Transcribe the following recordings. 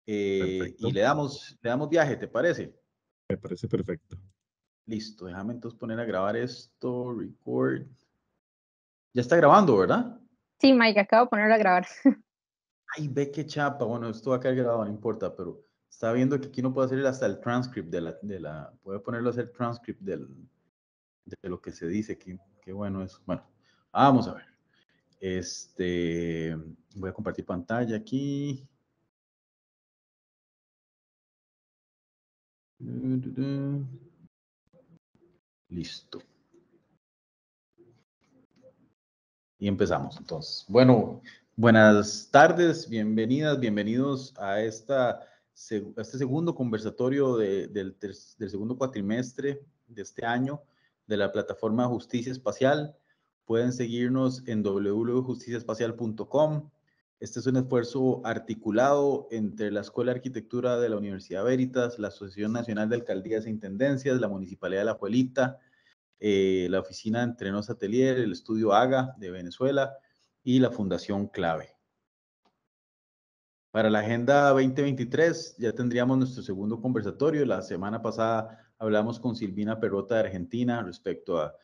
Y Perfecto. le damos viaje, ¿te parece? Me parece perfecto. Listo, déjame entonces poner a grabar esto, record. Ya está grabando, ¿verdad? Sí, Mike, acabo de ponerlo a grabar. Ay, ve qué chapa. Bueno, esto va a quedar grabado, no importa, pero estaba viendo que aquí no puedo hacer hasta el transcript puedo ponerlo a hacer transcript de lo que se dice. Qué bueno eso. Bueno, vamos a ver. Voy a compartir pantalla aquí. Listo. Y empezamos entonces. Bueno, buenas tardes, bienvenidas, bienvenidos a este segundo conversatorio del segundo cuatrimestre de este año de la plataforma Justicia Espacial. Pueden seguirnos en www.justiciaespacial.com. Este es un esfuerzo articulado entre la Escuela de Arquitectura de la Universidad Veritas, la Asociación Nacional de Alcaldías e Intendencias, la Municipalidad de La Juelita, la oficina de Entrenos Atelier, el estudio AGA de Venezuela y la Fundación Clave. Para la Agenda 2023 ya tendríamos nuestro segundo conversatorio. La semana pasada hablamos con Silvina Perrota de Argentina respecto a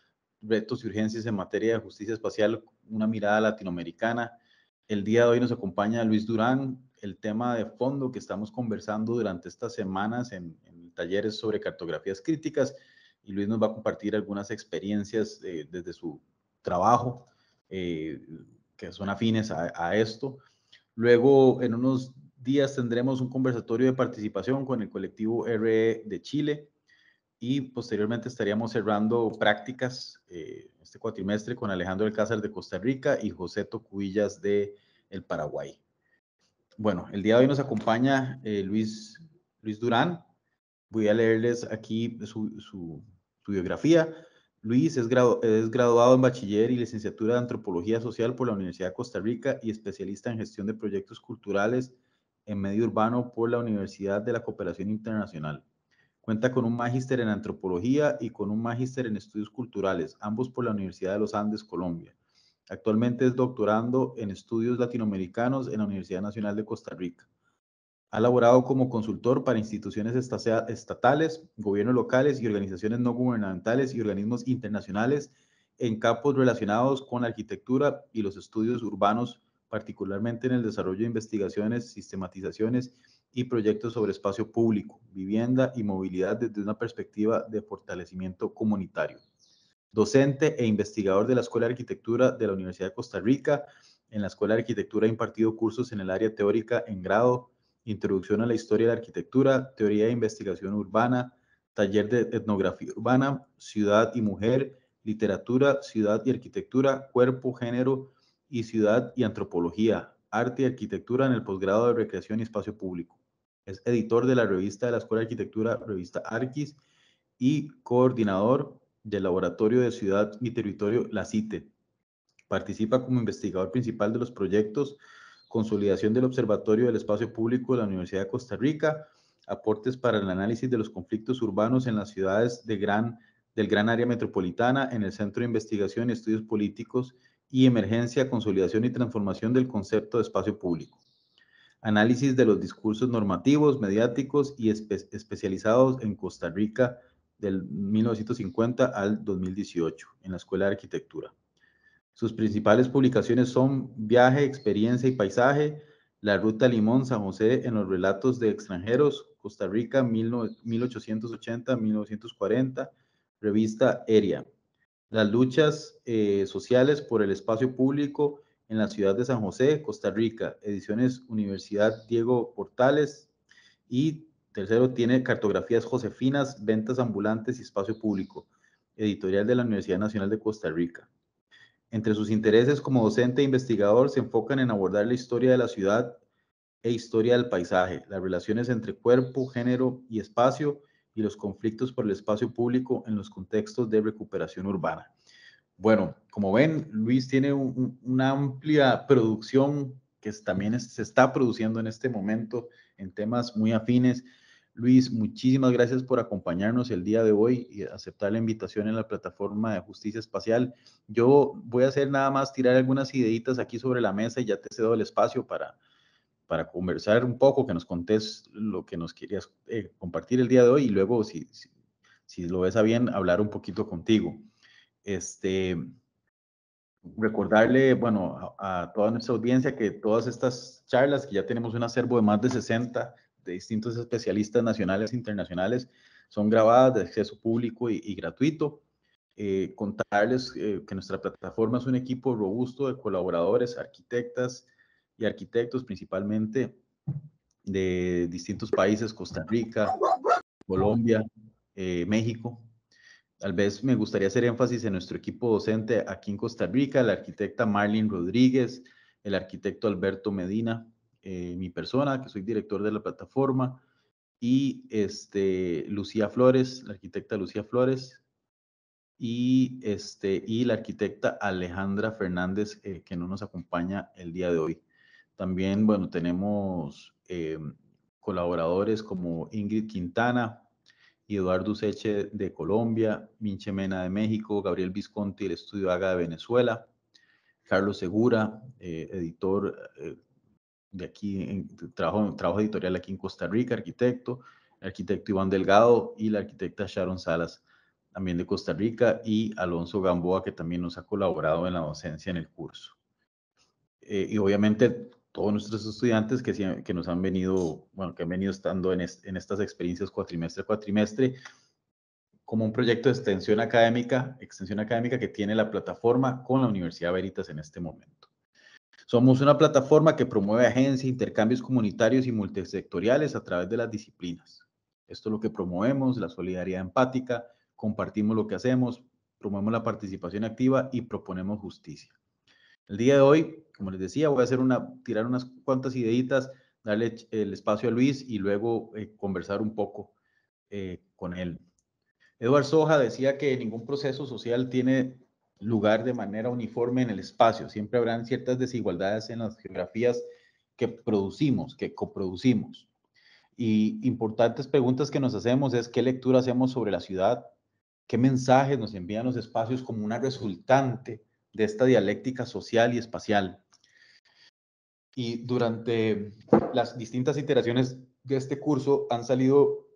retos y urgencias en materia de justicia espacial, una mirada latinoamericana. El día de hoy nos acompaña Luis Durán. El tema de fondo que estamos conversando durante estas semanas en talleres sobre cartografías críticas, y Luis nos va a compartir algunas experiencias desde su trabajo que son afines a esto. Luego, en unos días tendremos un conversatorio de participación con el colectivo RE de Chile y posteriormente estaríamos cerrando prácticas este cuatrimestre con Alejandro Alcázar de Costa Rica y José Tocuillas de el Paraguay. Bueno, el día de hoy nos acompaña Luis Durán. Voy a leerles aquí su biografía. Luis es graduado en bachiller y licenciatura de Antropología Social por la Universidad de Costa Rica y especialista en gestión de proyectos culturales en medio urbano por la Universidad de la Cooperación Internacional. Cuenta con un magíster en Antropología y con un magíster en Estudios Culturales, ambos por la Universidad de los Andes, Colombia. Actualmente es doctorando en Estudios Latinoamericanos en la Universidad Nacional de Costa Rica. Ha laborado como consultor para instituciones estatales, gobiernos locales y organizaciones no gubernamentales y organismos internacionales en campos relacionados con la arquitectura y los estudios urbanos, particularmente en el desarrollo de investigaciones, sistematizaciones y proyectos sobre espacio público, vivienda y movilidad desde una perspectiva de fortalecimiento comunitario. Docente e investigador de la Escuela de Arquitectura de la Universidad de Costa Rica. En la Escuela de Arquitectura ha impartido cursos en el área teórica en grado, Introducción a la Historia de la Arquitectura, Teoría de Investigación Urbana, Taller de Etnografía Urbana, Ciudad y Mujer, Literatura, Ciudad y Arquitectura, Cuerpo, Género y Ciudad y Antropología, Arte y Arquitectura en el posgrado de Recreación y Espacio Público. Es editor de la revista de la Escuela de Arquitectura, revista Arquis, y coordinador del Laboratorio de Ciudad y Territorio, la CITE. Participa como investigador principal de los proyectos Consolidación del Observatorio del Espacio Público de la Universidad de Costa Rica, aportes para el análisis de los conflictos urbanos en las ciudades del gran área metropolitana, en el Centro de Investigación y Estudios Políticos y Emergencia, Consolidación y Transformación del Concepto de Espacio Público. Análisis de los discursos normativos, mediáticos y especializados en Costa Rica del 1950 al 2018 en la Escuela de Arquitectura. Sus principales publicaciones son Viaje, Experiencia y Paisaje, La Ruta Limón-San José en los relatos de extranjeros, Costa Rica 1880-1940, revista Eria. Las luchas sociales por el espacio público en la ciudad de San José, Costa Rica, ediciones Universidad Diego Portales. Y tercero, tiene Cartografías Josefinas, Ventas Ambulantes y Espacio Público, editorial de la Universidad Nacional de Costa Rica. Entre sus intereses como docente e investigador se enfocan en abordar la historia de la ciudad e historia del paisaje, las relaciones entre cuerpo, género y espacio y los conflictos por el espacio público en los contextos de recuperación urbana. Bueno, como ven, Luis tiene una amplia producción que también se está produciendo en este momento en temas muy afines. Luis, muchísimas gracias por acompañarnos el día de hoy y aceptar la invitación en la plataforma de Justicia Espacial. Yo voy a hacer nada más tirar algunas ideitas aquí sobre la mesa y ya te cedo el espacio para para conversar un poco, que nos contés lo que nos querías compartir el día de hoy y luego, si lo ves a bien, hablar un poquito contigo. Recordarle, bueno, a toda nuestra audiencia que todas estas charlas, que ya tenemos un acervo de más de 60 de distintos especialistas nacionales e internacionales, son grabadas de acceso público y gratuito. Contarles que nuestra plataforma es un equipo robusto de colaboradores, arquitectas y arquitectos principalmente de distintos países, Costa Rica, Colombia, México. Tal vez me gustaría hacer énfasis en nuestro equipo docente aquí en Costa Rica, la arquitecta Marlene Rodríguez, el arquitecto Alberto Medina, mi persona, que soy director de la plataforma, y Lucía Flores, la arquitecta Lucía Flores, y la arquitecta Alejandra Fernández, que no nos acompaña el día de hoy. También, bueno, tenemos colaboradores como Ingrid Quintana y Eduardo Useche de Colombia, Minche Mena de México, Gabriel Visconti del Estudio Haga de Venezuela, Carlos Segura, editor de aquí, trabajo editorial aquí en Costa Rica, arquitecto, el arquitecto Iván Delgado y la arquitecta Sharon Salas, también de Costa Rica, y Alonso Gamboa, que también nos ha colaborado en la docencia en el curso. Y obviamente todos nuestros estudiantes que nos han venido, bueno, que han venido estando en estas experiencias cuatrimestre a cuatrimestre, como un proyecto de extensión académica que tiene la plataforma con la Universidad Veritas en este momento. Somos una plataforma que promueve agencias, intercambios comunitarios y multisectoriales a través de las disciplinas. Esto es lo que promovemos, la solidaridad empática, compartimos lo que hacemos, promovemos la participación activa y proponemos justicia. El día de hoy, como les decía, voy a tirar unas cuantas ideitas, darle el espacio a Luis y luego conversar un poco con él. Edward Soja decía que ningún proceso social tiene lugar de manera uniforme en el espacio. Siempre habrán ciertas desigualdades en las geografías que producimos, que coproducimos. Y importantes preguntas que nos hacemos es qué lectura hacemos sobre la ciudad, qué mensajes nos envían los espacios como una resultante de esta dialéctica social y espacial. Y durante las distintas iteraciones de este curso han salido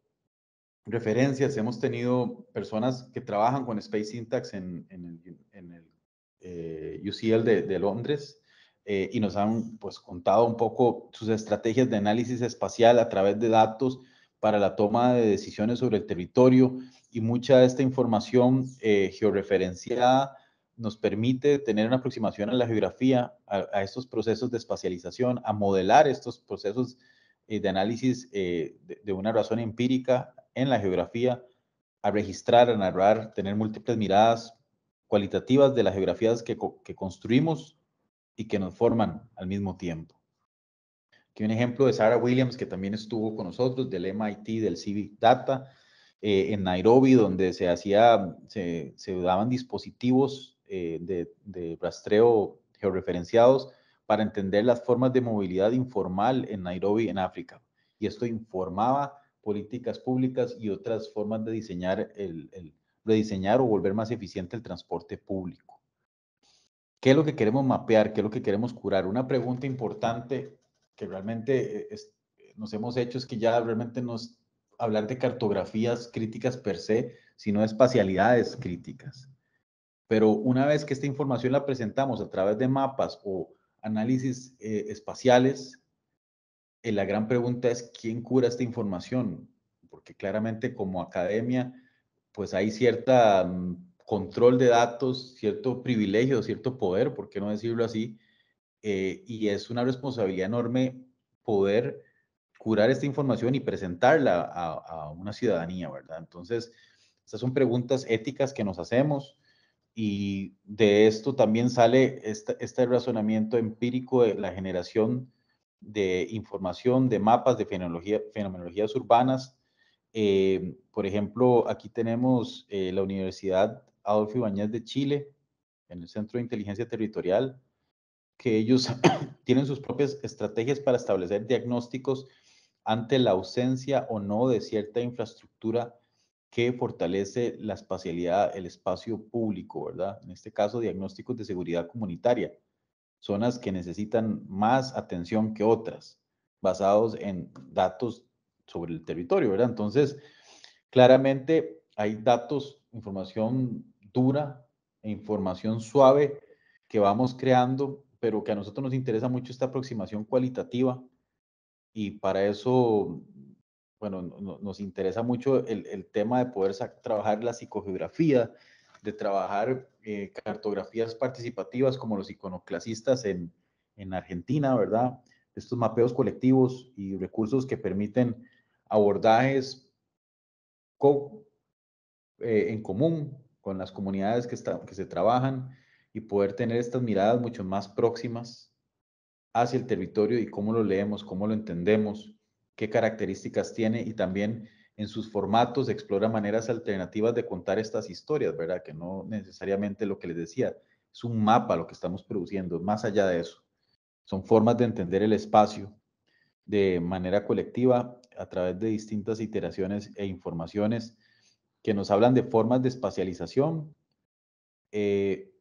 referencias, hemos tenido personas que trabajan con Space Syntax en el UCL de Londres y nos han pues contado un poco sus estrategias de análisis espacial a través de datos para la toma de decisiones sobre el territorio, y mucha de esta información georreferenciada nos permite tener una aproximación a la geografía, a estos procesos de espacialización, a modelar estos procesos de análisis de una razón empírica en la geografía, a registrar, a narrar, tener múltiples miradas cualitativas de las geografías que construimos y que nos forman al mismo tiempo. Aquí un ejemplo de Sarah Williams, que también estuvo con nosotros, del MIT, del Civic Data, en Nairobi, donde se daban dispositivos de rastreo georreferenciados para entender las formas de movilidad informal en Nairobi, en África. Y esto informaba políticas públicas y otras formas de rediseñar o volver más eficiente el transporte público. ¿Qué es lo que queremos mapear? ¿Qué es lo que queremos curar? Una pregunta importante que realmente nos hemos hecho es que ya realmente no es hablar de cartografías críticas per se, sino de espacialidades críticas. Pero una vez que esta información la presentamos a través de mapas o análisis espaciales, la gran pregunta es ¿quién cura esta información? Porque claramente como academia, pues hay cierta control de datos, cierto privilegio, cierto poder, ¿por qué no decirlo así? Y es una responsabilidad enorme poder curar esta información y presentarla a una ciudadanía, ¿verdad? Entonces, estas son preguntas éticas que nos hacemos, y de esto también sale este razonamiento empírico de la generación de información, de mapas, de fenomenologías urbanas. Por ejemplo, aquí tenemos la Universidad Adolfo Ibáñez de Chile, en el Centro de Inteligencia Territorial, que ellos tienen sus propias estrategias para establecer diagnósticos ante la ausencia o no de cierta infraestructura que fortalece la espacialidad, el espacio público, ¿verdad? En este caso, diagnósticos de seguridad comunitaria, zonas que necesitan más atención que otras. basados en datos sobre el territorio, ¿verdad? Entonces, claramente hay datos, información dura e información suave que vamos creando, pero que a nosotros nos interesa mucho esta aproximación cualitativa y para eso, bueno, nos interesa mucho el tema de poder trabajar la psicogeografía, de trabajar cartografías participativas como los iconoclasistas en Argentina, ¿verdad? Estos mapeos colectivos y recursos que permiten abordajes en común con las comunidades que se trabajan y poder tener estas miradas mucho más próximas hacia el territorio y cómo lo leemos, cómo lo entendemos, qué características tiene y también en sus formatos explora maneras alternativas de contar estas historias, ¿verdad? Que no necesariamente lo que les decía, es un mapa lo que estamos produciendo, más allá de eso. Son formas de entender el espacio de manera colectiva a través de distintas iteraciones e informaciones que nos hablan de formas de espacialización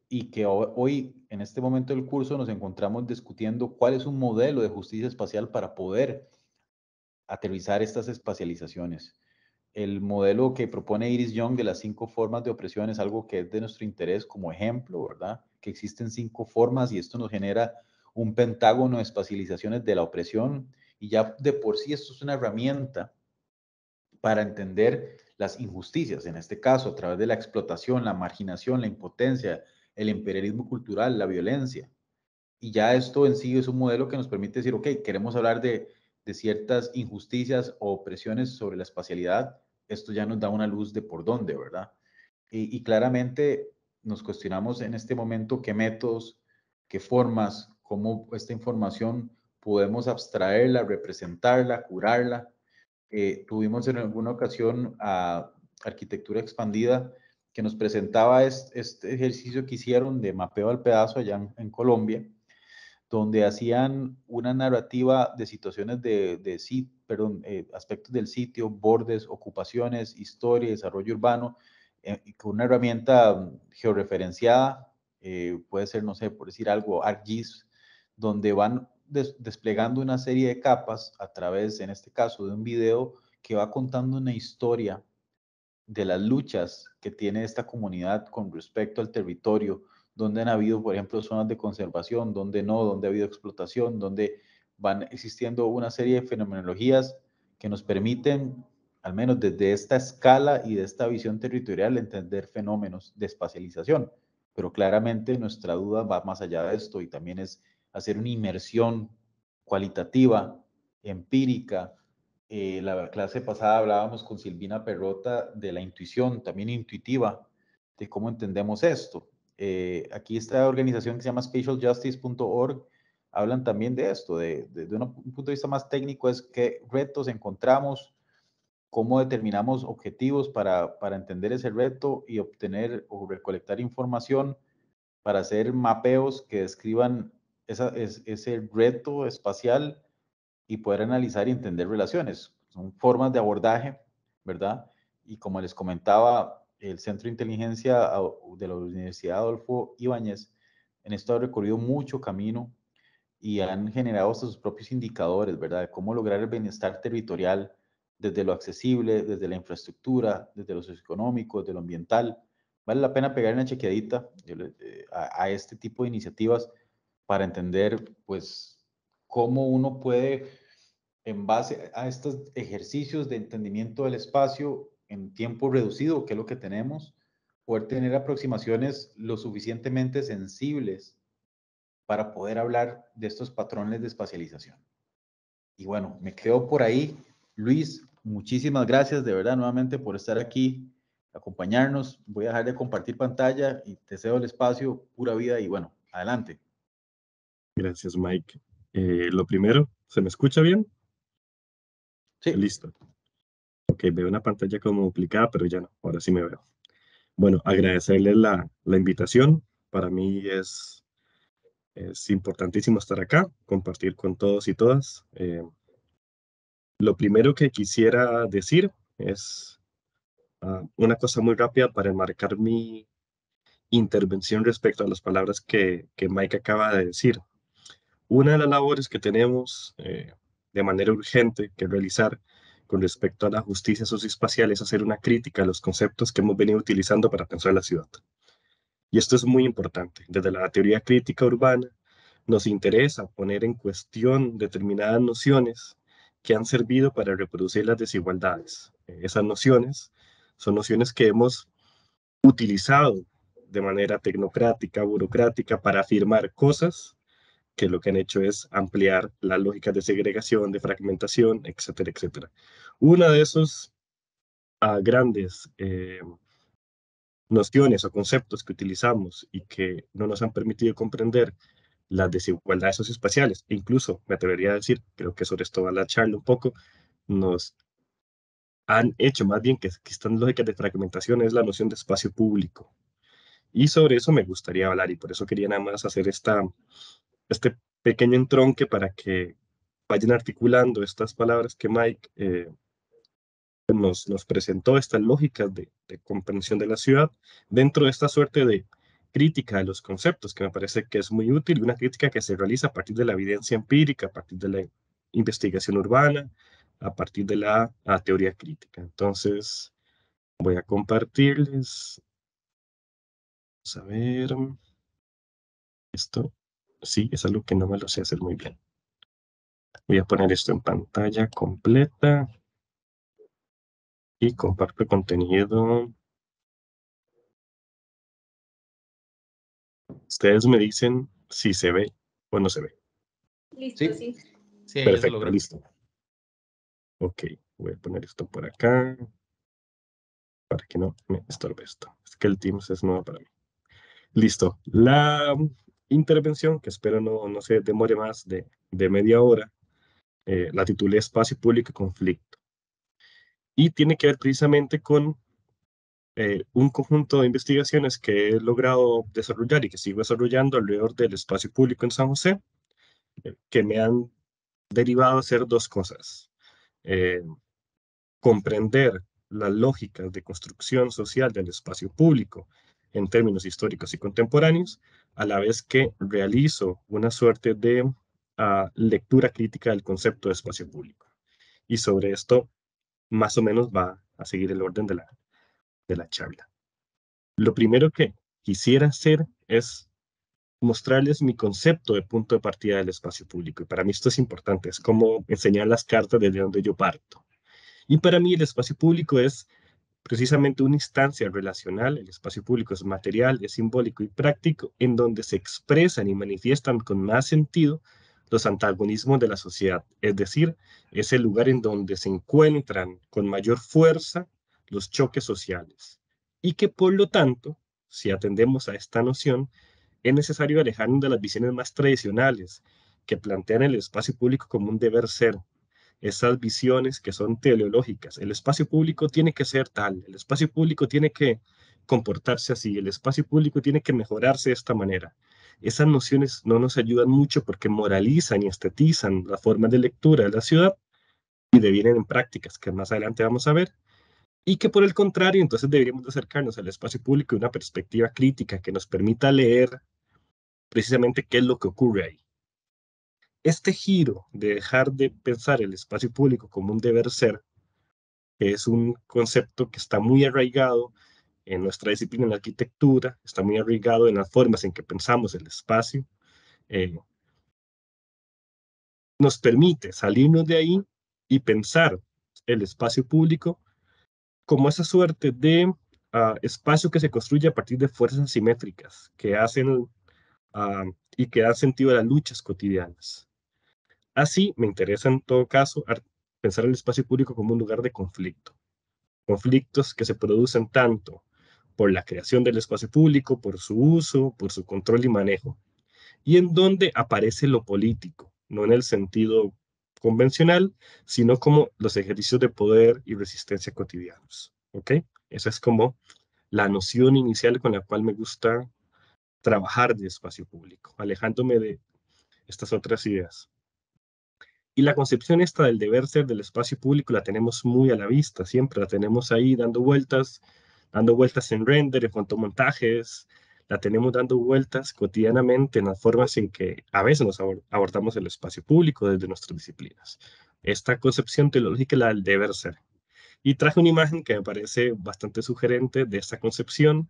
y que hoy, en este momento del curso, nos encontramos discutiendo cuál es un modelo de justicia espacial para poder aterrizar estas espacializaciones. El modelo que propone Iris Young de las 5 formas de opresión es algo que es de nuestro interés como ejemplo, ¿verdad? Que existen 5 formas y esto nos genera un pentágono de espacializaciones de la opresión y ya de por sí esto es una herramienta para entender las injusticias, en este caso a través de la explotación, la marginación, la impotencia, el imperialismo cultural, la violencia. Y ya esto en sí es un modelo que nos permite decir, ok, queremos hablar de ciertas injusticias o opresiones sobre la espacialidad, esto ya nos da una luz de por dónde, ¿verdad? Y claramente nos cuestionamos en este momento qué métodos, qué formas, cómo esta información podemos abstraerla, representarla, curarla. Tuvimos en alguna ocasión a Arquitectura Expandida que nos presentaba este ejercicio que hicieron de mapeo al pedazo allá en Colombia, donde hacían una narrativa de situaciones aspectos del sitio, bordes, ocupaciones, historia, desarrollo urbano, con una herramienta georreferenciada, puede ser, no sé, por decir algo, ArcGIS, donde van desplegando una serie de capas a través, en este caso, de un video que va contando una historia de las luchas que tiene esta comunidad con respecto al territorio, donde han habido, por ejemplo, zonas de conservación, donde no, donde ha habido explotación, donde van existiendo una serie de fenomenologías que nos permiten, al menos desde esta escala y de esta visión territorial, entender fenómenos de espacialización. Pero claramente nuestra duda va más allá de esto y también es hacer una inmersión cualitativa, empírica, la clase pasada hablábamos con Silvina Perrota de la intuición, también intuitiva, de cómo entendemos esto. Aquí esta organización que se llama spatialjustice.org hablan también de esto, de un punto de vista más técnico, es qué retos encontramos, cómo determinamos objetivos para entender ese reto y obtener o recolectar información para hacer mapeos que describan ese reto espacial y poder analizar y entender relaciones. Son formas de abordaje, ¿verdad? Y como les comentaba, el Centro de Inteligencia de la Universidad Adolfo Ibáñez en esto ha recorrido mucho camino y han generado hasta sus propios indicadores, ¿verdad? De cómo lograr el bienestar territorial desde lo accesible, desde la infraestructura, desde lo socioeconómico, desde lo ambiental. Vale la pena pegar una chequeadita a este tipo de iniciativas para entender, pues, cómo uno puede, en base a estos ejercicios de entendimiento del espacio en tiempo reducido, que es lo que tenemos, poder tener aproximaciones lo suficientemente sensibles para poder hablar de estos patrones de espacialización. Y bueno, me quedo por ahí. Luis, muchísimas gracias de verdad nuevamente por estar aquí, acompañarnos. Voy a dejar de compartir pantalla y te cedo el espacio, pura vida y bueno, adelante. Gracias, Mike. Lo primero, ¿se me escucha bien? Sí. Listo. Ok, veo una pantalla como duplicada, pero ya no, ahora sí me veo. Bueno, agradecerles la invitación. Para mí es importantísimo estar acá, compartir con todos y todas. Lo primero que quisiera decir es una cosa muy rápida para enmarcar mi intervención respecto a las palabras que Mike acaba de decir. Una de las labores que tenemos de manera urgente que realizar con respecto a la justicia socioespacial es hacer una crítica a los conceptos que hemos venido utilizando para pensar la ciudad. Y esto es muy importante. Desde la teoría crítica urbana nos interesa poner en cuestión determinadas nociones que han servido para reproducir las desigualdades. Esas nociones son nociones que hemos utilizado de manera tecnocrática, burocrática, para afirmar cosas que lo que han hecho es ampliar las lógicas de segregación, de fragmentación, etcétera, etcétera. Una de esos grandes nociones o conceptos que utilizamos y que no nos han permitido comprender las desigualdades socioespaciales, e incluso me atrevería a decir, creo que sobre esto va la charla un poco, nos han hecho más bien que están lógicas de fragmentación, es la noción de espacio público. Y sobre eso me gustaría hablar, y por eso quería nada más hacer este pequeño entronque para que vayan articulando estas palabras que Mike nos presentó, estas lógicas de comprensión de la ciudad, dentro de esta suerte de crítica de los conceptos, que me parece que es muy útil, una crítica que se realiza a partir de la evidencia empírica, a partir de la investigación urbana, a partir de la teoría crítica. Entonces, voy a compartirles. Vamos a ver. Esto, sí, es algo que no me lo sé hacer muy bien. Voy a poner esto en pantalla completa y comparto el contenido. Ustedes me dicen si se ve o no se ve. Listo, sí. Sí, Perfecto, listo. Ok, voy a poner esto por acá para que no me estorbe esto. Es que el Teams es nuevo para mí. Listo. La intervención, que espero no se demore más de media hora, la titulé Espacio Público y Conflicto. Y tiene que ver precisamente con un conjunto de investigaciones que he logrado desarrollar y que sigo desarrollando alrededor del espacio público en San José, que me han derivado a hacer dos cosas. Comprender las lógicas de construcción social del espacio público en términos históricos y contemporáneos, a la vez que realizo una suerte de lectura crítica del concepto de espacio público. Y sobre esto, más o menos, va a seguir el orden de la charla. Lo primero que quisiera hacer es mostrarles mi concepto de punto de partida del espacio público. Y para mí esto es importante, es como enseñar las cartas desde donde yo parto. Y para mí el espacio público es precisamente una instancia relacional, el espacio público es material, es simbólico y práctico, en donde se expresan y manifiestan con más sentido los antagonismos de la sociedad, es decir, es el lugar en donde se encuentran con mayor fuerza los choques sociales, y que por lo tanto, si atendemos a esta noción, es necesario alejarnos de las visiones más tradicionales que plantean el espacio público como un deber ser, esas visiones que son teleológicas. El espacio público tiene que ser tal, el espacio público tiene que comportarse así, el espacio público tiene que mejorarse de esta manera. Esas nociones no nos ayudan mucho porque moralizan y estetizan la forma de lectura de la ciudad y devienen en prácticas que más adelante vamos a ver, y que por el contrario, entonces deberíamos de acercarnos al espacio público de una perspectiva crítica que nos permita leer precisamente qué es lo que ocurre ahí. Este giro de dejar de pensar el espacio público como un deber ser, que es un concepto que está muy arraigado en nuestra disciplina en la arquitectura, está muy arraigado en las formas en que pensamos el espacio, nos permite salirnos de ahí y pensar el espacio público como esa suerte de espacio que se construye a partir de fuerzas asimétricas que hacen y que dan sentido a las luchas cotidianas. Así, me interesa en todo caso pensar el espacio público como un lugar de conflicto. Conflictos que se producen tanto por la creación del espacio público, por su uso, por su control y manejo, y en donde aparece lo político, no en el sentido convencional, sino como los ejercicios de poder y resistencia cotidianos. ¿Ok? Esa es como la noción inicial con la cual me gusta trabajar de espacio público, alejándome de estas otras ideas. Y la concepción esta del deber ser del espacio público la tenemos muy a la vista, siempre la tenemos ahí dando vueltas en render, en fotomontajes, la tenemos dando vueltas cotidianamente en las formas en que a veces nos abordamos el espacio público desde nuestras disciplinas. esta concepción teleológica, la del deber ser. Y traje una imagen que me parece bastante sugerente de esta concepción,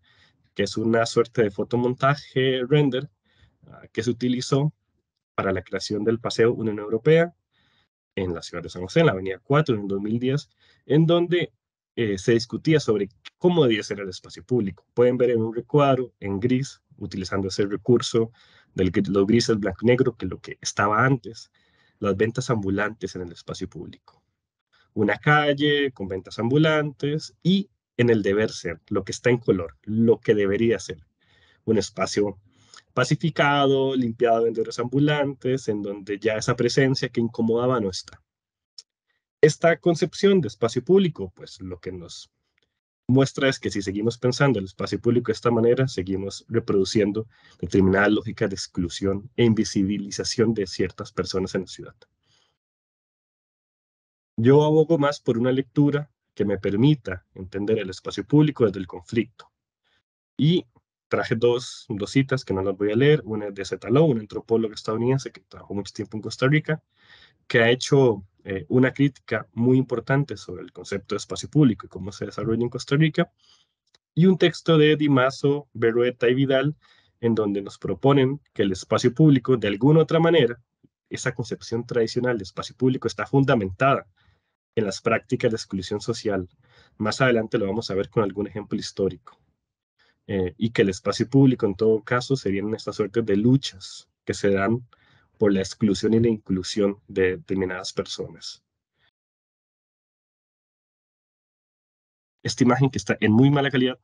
que es una suerte de fotomontaje render que se utilizó para la creación del Paseo Unión Europea en la ciudad de San José, en la Avenida 4, en el 2010, en donde se discutía sobre cómo debía ser el espacio público. Pueden ver en un recuadro en gris, utilizando ese recurso de los grises blanco y negro, que es lo que estaba antes, las ventas ambulantes en el espacio público. Una calle con ventas ambulantes y en el deber ser, lo que está en color, lo que debería ser. Un espacio pacificado, limpiado de vendedores ambulantes, en donde ya esa presencia que incomodaba no está. Esta concepción de espacio público, pues lo que nos muestra es que si seguimos pensando el espacio público de esta manera, seguimos reproduciendo determinadas lógicas de exclusión e invisibilización de ciertas personas en la ciudad. Yo abogo más por una lectura que me permita entender el espacio público desde el conflicto. Y traje dos citas que no las voy a leer. Una es de Zeta Lowe, un antropólogo estadounidense que trabajó mucho tiempo en Costa Rica, que ha hecho una crítica muy importante sobre el concepto de espacio público y cómo se desarrolla en Costa Rica. Y un texto de Di Mazo, Berrueta y Vidal, en donde nos proponen que el espacio público, de alguna u otra manera, esa concepción tradicional de espacio público está fundamentada en las prácticas de exclusión social. Más adelante lo vamos a ver con algún ejemplo histórico. Y que el espacio público, en todo caso, serían estas suertes de luchas que se dan por la exclusión y la inclusión de determinadas personas. Esta imagen, que está en muy mala calidad,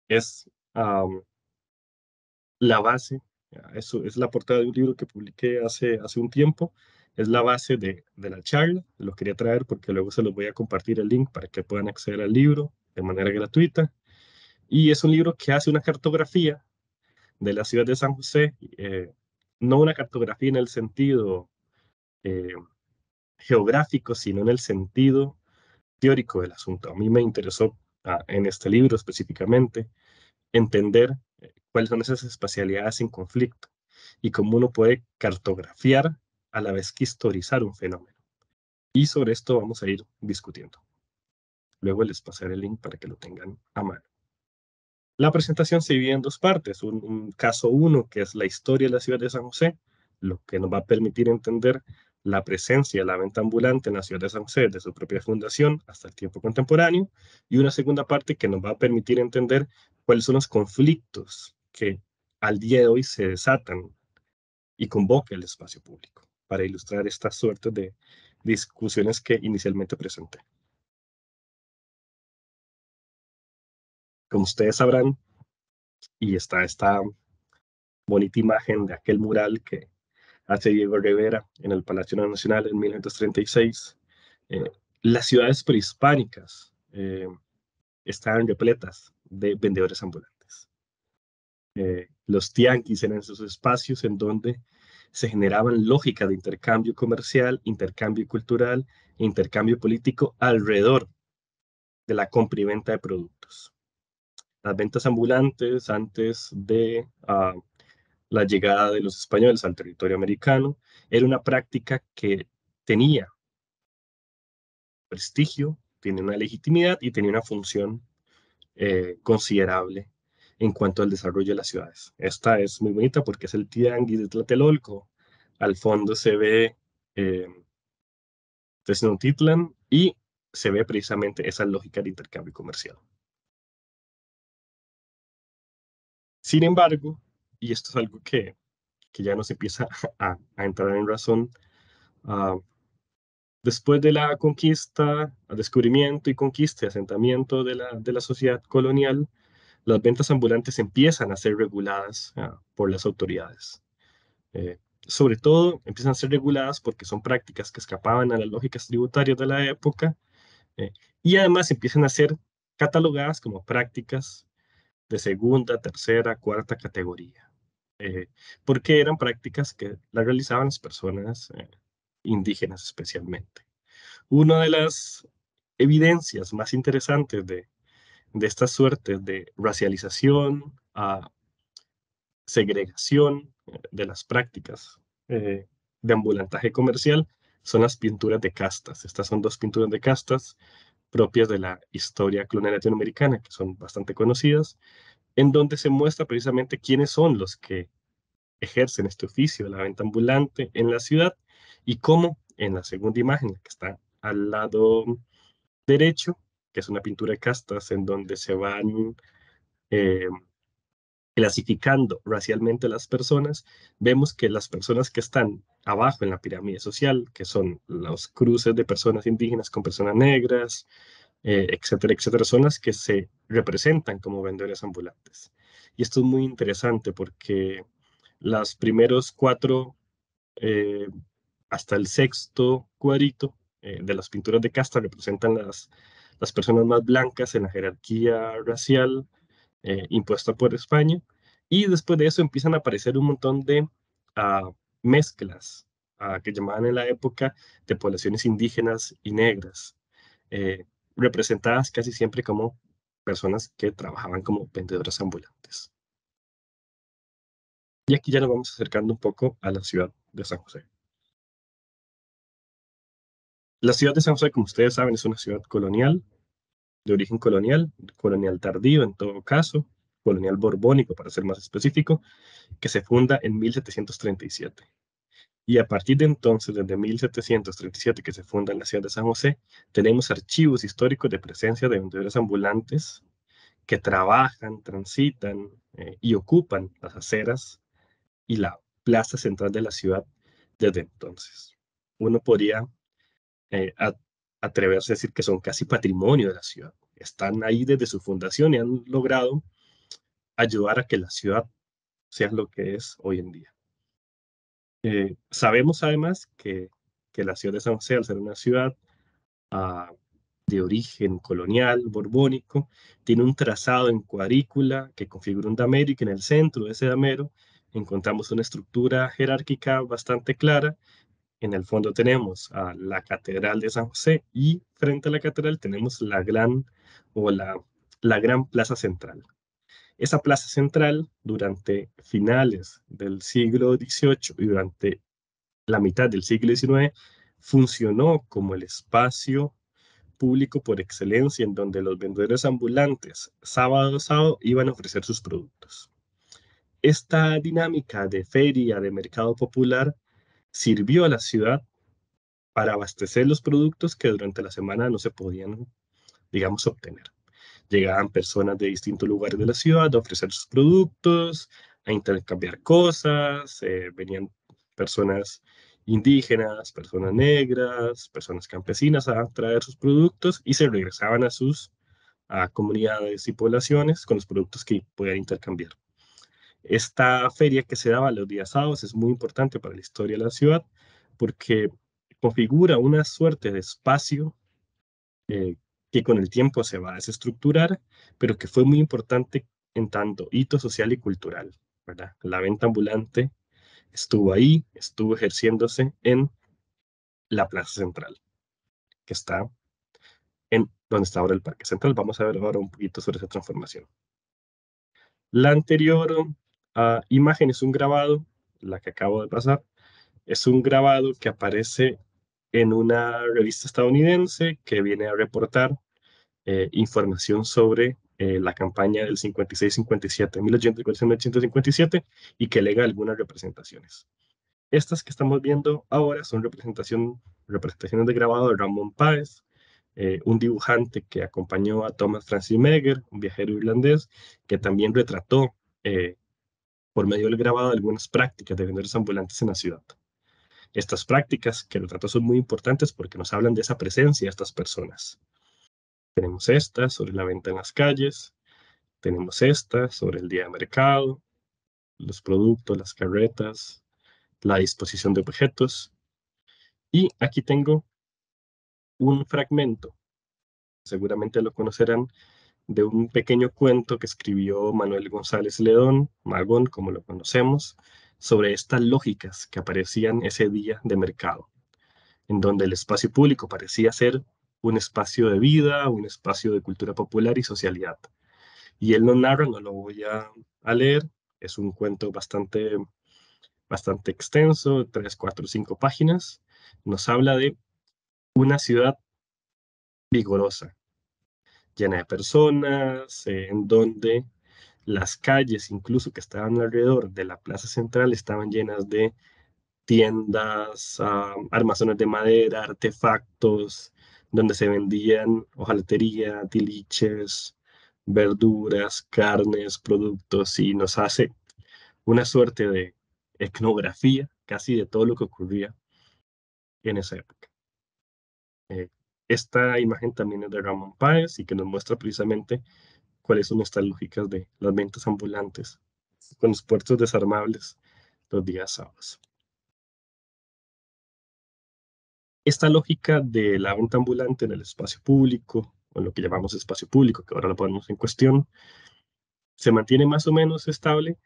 es la base, eso es la portada de un libro que publiqué hace un tiempo, es la base de la charla. Lo quería traer porque luego se los voy a compartir el link para que puedan acceder al libro de manera gratuita. Y es un libro que hace una cartografía de la ciudad de San José, no una cartografía en el sentido geográfico, sino en el sentido teórico del asunto. A mí me interesó en este libro específicamente entender cuáles son esas espacialidades en conflicto y cómo uno puede cartografiar a la vez que historizar un fenómeno. Y sobre esto vamos a ir discutiendo. Luego les pasaré el link para que lo tengan a mano. La presentación se divide en dos partes. Un caso 1, que es la historia de la ciudad de San José, lo que nos va a permitir entender la presencia de la venta ambulante en la ciudad de San José desde su propia fundación hasta el tiempo contemporáneo. Y una segunda parte que nos va a permitir entender cuáles son los conflictos que al día de hoy se desatan y convoca el espacio público, para ilustrar estas suertes de discusiones que inicialmente presenté. Como ustedes sabrán, y está esta bonita imagen de aquel mural que hace Diego Rivera en el Palacio Nacional en 1936, las ciudades prehispánicas estaban repletas de vendedores ambulantes. Los tianguis eran esos espacios en donde se generaban lógicas de intercambio comercial, intercambio cultural e intercambio político alrededor de la compra y venta de productos. Las ventas ambulantes antes de la llegada de los españoles al territorio americano era una práctica que tenía prestigio, tiene una legitimidad y tenía una función considerable en cuanto al desarrollo de las ciudades. Esta es muy bonita porque es el tianguis de Tlatelolco. Al fondo se ve Tenochtitlan y se ve precisamente esa lógica de intercambio comercial. Sin embargo, y esto es algo que ya nos empieza a entrar en razón, después de la conquista, descubrimiento y conquista y asentamiento de la sociedad colonial, las ventas ambulantes empiezan a ser reguladas por las autoridades. Sobre todo, empiezan a ser reguladas porque son prácticas que escapaban a las lógicas tributarias de la época y además empiezan a ser catalogadas como prácticas de segunda, tercera, cuarta categoría, porque eran prácticas que las realizaban las personas indígenas especialmente. Una de las evidencias más interesantes de estas suertes de racialización, segregación de las prácticas de ambulantaje comercial son las pinturas de castas. Estas son dos pinturas de castas propias de la historia colonial latinoamericana, que son bastante conocidas, en donde se muestra precisamente quiénes son los que ejercen este oficio de la venta ambulante en la ciudad y cómo en la segunda imagen, que está al lado derecho, que es una pintura de castas en donde se van eh, clasificando racialmente a las personas, vemos que las personas que están abajo en la pirámide social, que son los cruces de personas indígenas con personas negras, etcétera, etcétera, son las que se representan como vendedores ambulantes. Y esto es muy interesante porque los primeros cuatro, eh, hasta el sexto cuadrito de las pinturas de casta representan las personas más blancas en la jerarquía racial impuesta por España. Y después de eso empiezan a aparecer un montón de mezclas que llamaban en la época de poblaciones indígenas y negras, representadas casi siempre como personas que trabajaban como vendedoras ambulantes. Y aquí ya nos vamos acercando un poco a la ciudad de San José. La ciudad de San José, como ustedes saben, es una ciudad colonial, de origen colonial, colonial tardío en todo caso, colonial borbónico para ser más específico, que se funda en 1737. Y a partir de entonces, desde 1737 que se funda en la ciudad de San José, tenemos archivos históricos de presencia de vendedores ambulantes que trabajan, transitan y ocupan las aceras y la plaza central de la ciudad desde entonces. Uno podría atreverse a decir que son casi patrimonio de la ciudad. Están ahí desde su fundación y han logrado ayudar a que la ciudad sea lo que es hoy en día. Sabemos además que la ciudad de San José, al ser una ciudad de origen colonial, borbónico, tiene un trazado en cuadrícula que configura un damero y que en el centro de ese damero encontramos una estructura jerárquica bastante clara. En el fondo tenemos a la Catedral de San José y frente a la catedral tenemos la gran plaza central. Esa plaza central, durante finales del siglo XVIII y durante la mitad del siglo XIX, funcionó como el espacio público por excelencia en donde los vendedores ambulantes sábado a sábado iban a ofrecer sus productos. Esta dinámica de feria, de mercado popular, sirvió a la ciudad para abastecer los productos que durante la semana no se podían, digamos, obtener. Llegaban personas de distintos lugares de la ciudad a ofrecer sus productos, a intercambiar cosas, venían personas indígenas, personas negras, personas campesinas a traer sus productos y se regresaban a sus comunidades y poblaciones con los productos que podían intercambiar. Esta feria que se daba los días sábados es muy importante para la historia de la ciudad porque configura una suerte de espacio que con el tiempo se va a desestructurar, pero que fue muy importante en tanto hito social y cultural, ¿verdad? La venta ambulante estuvo ahí, estuvo ejerciéndose en la Plaza Central, que está en donde está ahora el Parque Central. Vamos a ver ahora un poquito sobre esa transformación. La anterior imagen es un grabado, la que acabo de pasar, es un grabado que aparece en una revista estadounidense que viene a reportar información sobre la campaña del 56-57, 1857, y que lega algunas representaciones. Estas que estamos viendo ahora son representaciones de grabado de Ramón Páez, un dibujante que acompañó a Thomas Francis Meagher, un viajero irlandés, que también retrató por medio del grabado algunas prácticas de vendedores ambulantes en la ciudad. Estas prácticas que retrató son muy importantes porque nos hablan de esa presencia de estas personas. Tenemos esta sobre la venta en las calles, tenemos esta sobre el día de mercado, los productos, las carretas, la disposición de objetos. Y aquí tengo un fragmento, seguramente lo conocerán, de un pequeño cuento que escribió Manuel González Ledón, Magón, como lo conocemos, sobre estas lógicas que aparecían ese día de mercado, en donde el espacio público parecía ser un espacio de vida, un espacio de cultura popular y socialidad. Y él lo narra, no lo voy a leer, es un cuento bastante bastante extenso, 3, 4, 5 páginas. Nos habla de una ciudad vigorosa, llena de personas, en donde las calles, incluso que estaban alrededor de la plaza central, estaban llenas de tiendas, armazones de madera, artefactos, donde se vendían hojalatería, tiliches, verduras, carnes, productos, y nos hace una suerte de etnografía casi de todo lo que ocurría en esa época. Esta imagen también es de Ramón Páez y que nos muestra precisamente cuáles son estas lógicas de las ventas ambulantes con los puertos desarmables los días sábados. Esta lógica de la venta ambulante en el espacio público, o en lo que llamamos espacio público, que ahora lo ponemos en cuestión, se mantiene más o menos estable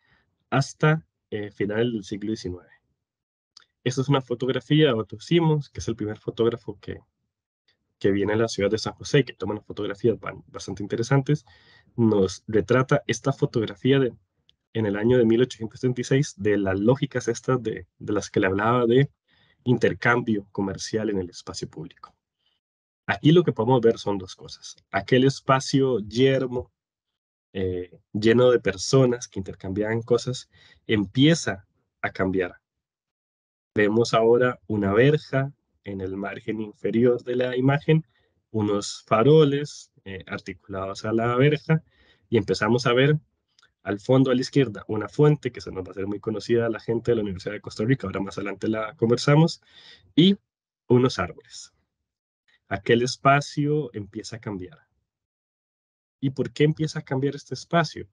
hasta finales del siglo XIX. Esta es una fotografía de Otto Simons, que es el primer fotógrafo que viene a la ciudad de San José y que toma unas fotografías bastante interesantes. Nos retrata esta fotografía en el año de 1876 de las lógicas estas de las que le hablaba de intercambio comercial en el espacio público. Aquí lo que podemos ver son dos cosas. Aquel espacio yermo, lleno de personas que intercambiaban cosas, empieza a cambiar. Vemos ahora una verja en el margen inferior de la imagen, unos faroles articulados a la verja, y empezamos a ver al fondo a la izquierda una fuente que se nos va a hacer muy conocida a la gente de la Universidad de Costa Rica, ahora más adelante la conversamos, y unos árboles. Aquel espacio empieza a cambiar. ¿Y por qué empieza a cambiar este espacio?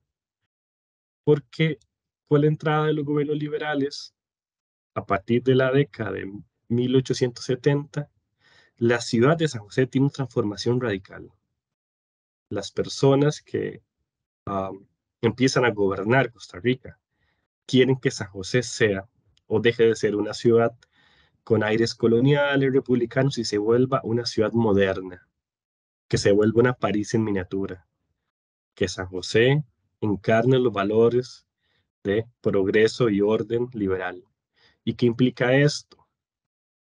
Porque con la entrada de los gobiernos liberales, a partir de la década de 1870, la ciudad de San José tiene una transformación radical. Las personas que empiezan a gobernar Costa Rica quieren que San José sea o deje de ser una ciudad con aires coloniales, republicanos, y se vuelva una ciudad moderna, que se vuelva una París en miniatura, que San José encarne los valores de progreso y orden liberal. ¿Y qué implica esto?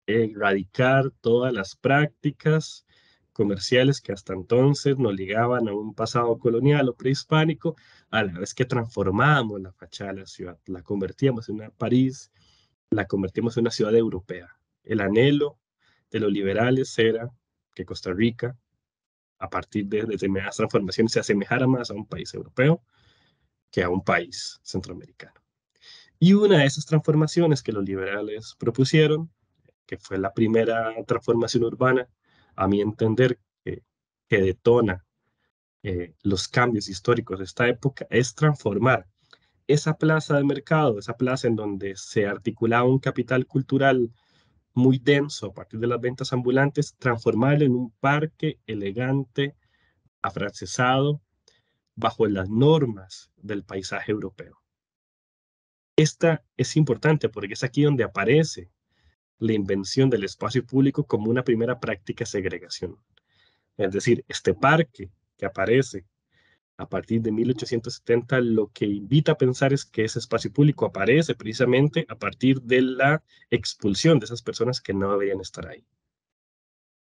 Erradicar todas las prácticas comerciales que hasta entonces nos ligaban a un pasado colonial o prehispánico, a la vez que transformábamos la fachada de la ciudad, la convertíamos en una París, la convertimos en una ciudad europea. El anhelo de los liberales era que Costa Rica, a partir de determinadas transformaciones, se asemejara más a un país europeo que a un país centroamericano. Y una de esas transformaciones que los liberales propusieron, que fue la primera transformación urbana, a mi entender, que detona los cambios históricos de esta época, es transformar esa plaza de mercado, esa plaza en donde se articulaba un capital cultural muy denso a partir de las ventas ambulantes, transformarlo en un parque elegante, afrancesado, bajo las normas del paisaje europeo. Esta es importante porque es aquí donde aparece la invención del espacio público como una primera práctica de segregación. Es decir, este parque que aparece a partir de 1870, lo que invita a pensar es que ese espacio público aparece precisamente a partir de la expulsión de esas personas que no deberían estar ahí.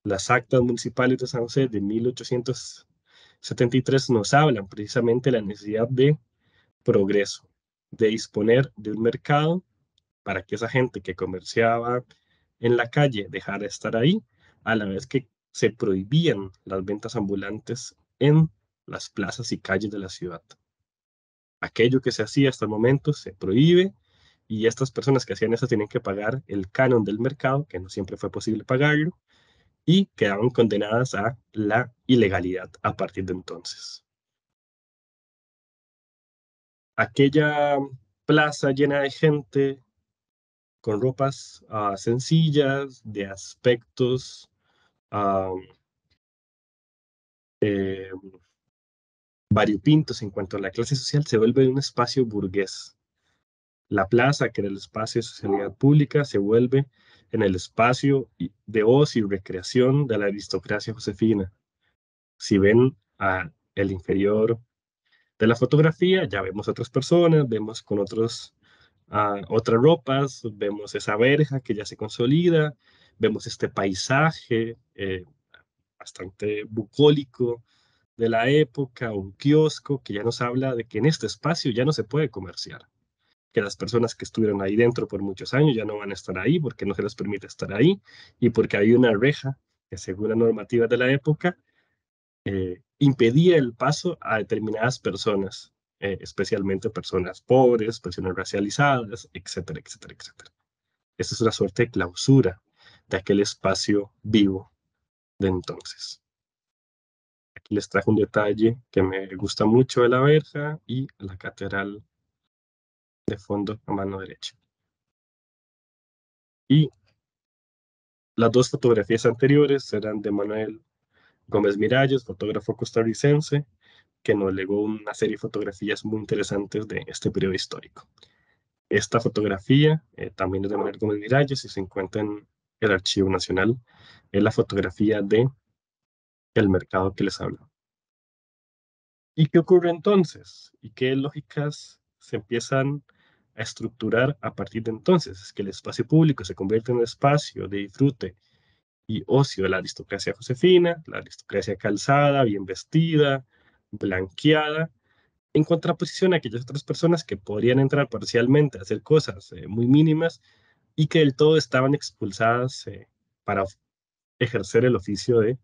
Las actas municipales de San José de 1873 nos hablan precisamente de la necesidad de progreso, de disponer de un mercado para que esa gente que comerciaba en la calle dejara de estar ahí, a la vez que se prohibían las ventas ambulantes en las plazas y calles de la ciudad. Aquello que se hacía hasta el momento se prohíbe, y estas personas que hacían eso tenían que pagar el canon del mercado, que no siempre fue posible pagarlo, y quedaban condenadas a la ilegalidad a partir de entonces. Aquella plaza llena de gente, con ropas sencillas, de aspectos variopintos en cuanto a la clase social, se vuelve un espacio burgués. La plaza, que era el espacio de socialidad pública, se vuelve en el espacio de ocio y recreación de la aristocracia josefina. Si ven el inferior de la fotografía, ya vemos otras personas, vemos con otros otras ropas, vemos esa verja que ya se consolida, vemos este paisaje bastante bucólico de la época, un kiosco que ya nos habla de que en este espacio ya no se puede comerciar, que las personas que estuvieron ahí dentro por muchos años ya no van a estar ahí porque no se les permite estar ahí y porque hay una reja que según la normativa de la época impedía el paso a determinadas personas, especialmente personas pobres, personas racializadas, etcétera, etcétera, etcétera. Esa es una suerte de clausura de aquel espacio vivo de entonces. Aquí les trajo un detalle que me gusta mucho de la verja y la catedral de fondo a mano derecha. Y las dos fotografías anteriores eran de Manuel Gómez Miralles, fotógrafo costarricense, que nos legó una serie de fotografías muy interesantes de este periodo histórico. Esta fotografía también es de Manuel Gómez Miralles y se encuentra en el Archivo Nacional. Es la fotografía de el mercado que les hablo. ¿Y qué ocurre entonces? ¿Y qué lógicas se empiezan a estructurar a partir de entonces? Es que el espacio público se convierte en un espacio de disfrute y ocio de la aristocracia josefina, la aristocracia calzada, bien vestida, blanqueada, en contraposición a aquellas otras personas que podrían entrar parcialmente a hacer cosas muy mínimas y que del todo estaban expulsadas para ejercer el oficio de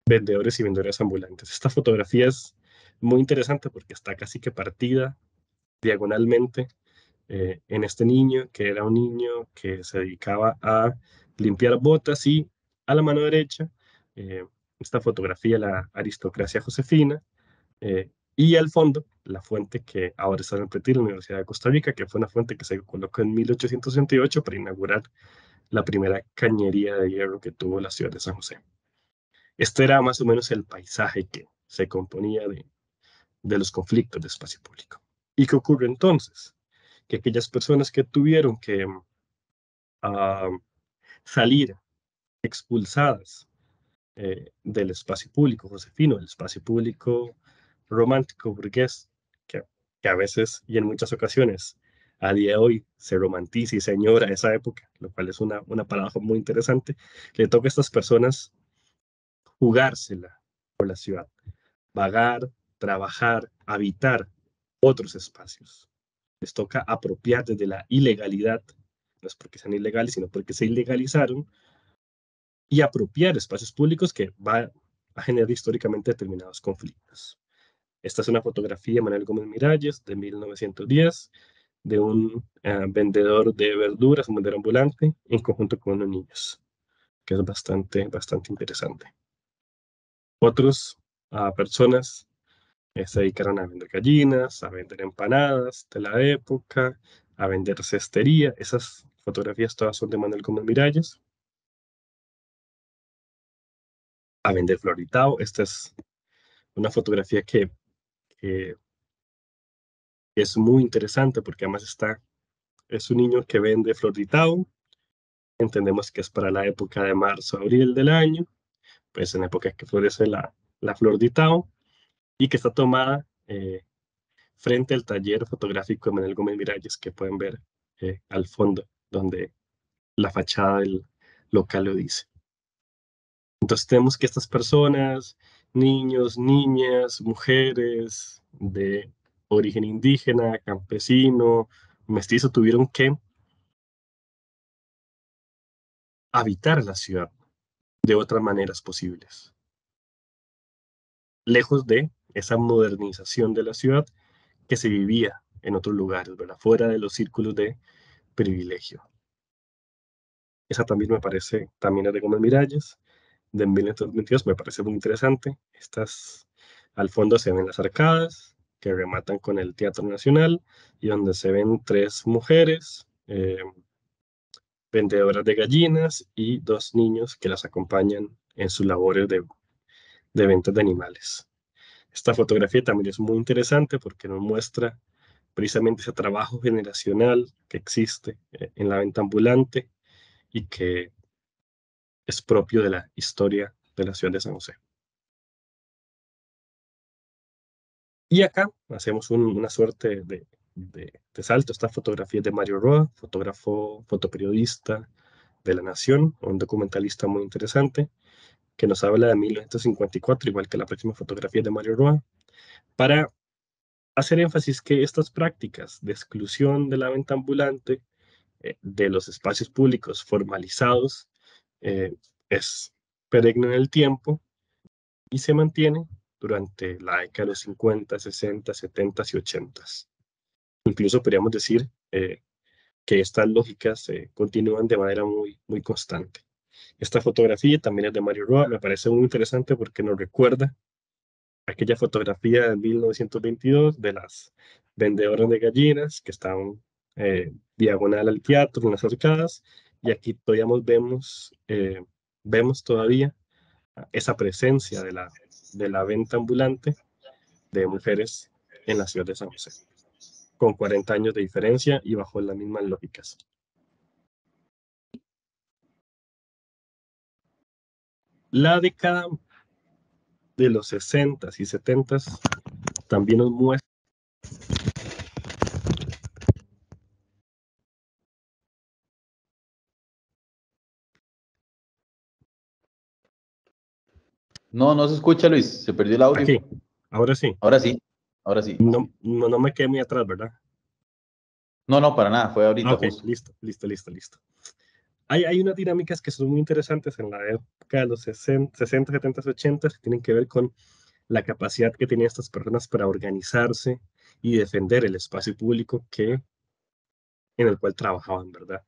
vendedores y vendedoras ambulantes. Esta fotografía es muy interesante porque está casi que partida diagonalmente en este niño, que era un niño que se dedicaba a limpiar botas y a la mano derecha, esta fotografía, la aristocracia josefina, y al fondo, la fuente que ahora está en el Pretil, la Universidad de Costa Rica, que fue una fuente que se colocó en 1868 para inaugurar la primera cañería de hierro que tuvo la ciudad de San José. Este era más o menos el paisaje que se componía de los conflictos de espacio público. ¿Y qué ocurre entonces? Que aquellas personas que tuvieron que salir expulsadas del espacio público josefino, del espacio público romántico burgués, que a veces y en muchas ocasiones a día de hoy se romantiza y se añora esa época, lo cual es una paradoja muy interesante, le toca a estas personas jugársela por la ciudad, vagar, trabajar, habitar otros espacios. Les toca apropiar desde la ilegalidad, no es porque sean ilegales, sino porque se ilegalizaron, y apropiar espacios públicos que va a generar históricamente determinados conflictos. Esta es una fotografía de Manuel Gómez Miralles de 1910 de un vendedor de verduras, un vendedor ambulante, en conjunto con unos niños, que es bastante interesante. Otros personas se dedicaron a vender gallinas, a vender empanadas de la época, a vender cestería. Esas fotografías todas son de Manuel Gómez Miralles. A vender floritao. Esta es una fotografía que es muy interesante porque además es un niño que vende floritao. Entendemos que es para la época de marzo, abril del año, pues en la época que florece la flor de Tao, y que está tomada frente al taller fotográfico de Manuel Gómez Miralles, que pueden ver al fondo, donde la fachada del local lo dice. Entonces tenemos que estas personas, niños, niñas, mujeres de origen indígena, campesino, mestizo, tuvieron que habitar la ciudad de otras maneras posibles, lejos de esa modernización de la ciudad que se vivía en otros lugares, ¿verdad? Fuera de los círculos de privilegio. Esa también me parece, también es de Gómez Miralles, de 1922, me parece muy interesante. Estas, al fondo se ven las arcadas que rematan con el Teatro Nacional y donde se ven tres mujeres, vendedoras de gallinas y dos niños que las acompañan en sus labores de ventas de animales. Esta fotografía también es muy interesante porque nos muestra precisamente ese trabajo generacional que existe en la venta ambulante y que es propio de la historia de la ciudad de San José. Y acá hacemos una suerte de te salto, esta fotografía de Mario Roa, fotógrafo, fotoperiodista de La Nación, un documentalista muy interesante, que nos habla de 1954, igual que la próxima fotografía de Mario Roa, para hacer énfasis que estas prácticas de exclusión de la venta ambulante de los espacios públicos formalizados es perenne en el tiempo y se mantiene durante la década de los 50, 60, 70 y 80. Incluso podríamos decir que estas lógicas continúan de manera muy constante. Esta fotografía también es de Mario Roa, me parece muy interesante porque nos recuerda aquella fotografía de 1922 de las vendedoras de gallinas que estaban diagonal al teatro, en las arcadas, y aquí todavía vemos todavía esa presencia de la venta ambulante de mujeres en la ciudad de San José, con 40 años de diferencia y bajo las mismas lógicas. La década de los 60s y 70s también nos muestra No, no se escucha, Luis. Se perdió el audio. aquí, ahora sí. Ahora sí, ahora sí. No me quedé muy atrás, ¿verdad? No, no, para nada. Fue ahorita Ok, justo. listo. Hay unas dinámicas que son muy interesantes en la época de los 60, 70, 80 que tienen que ver con la capacidad que tenían estas personas para organizarse y defender el espacio público en el cual trabajaban, ¿verdad?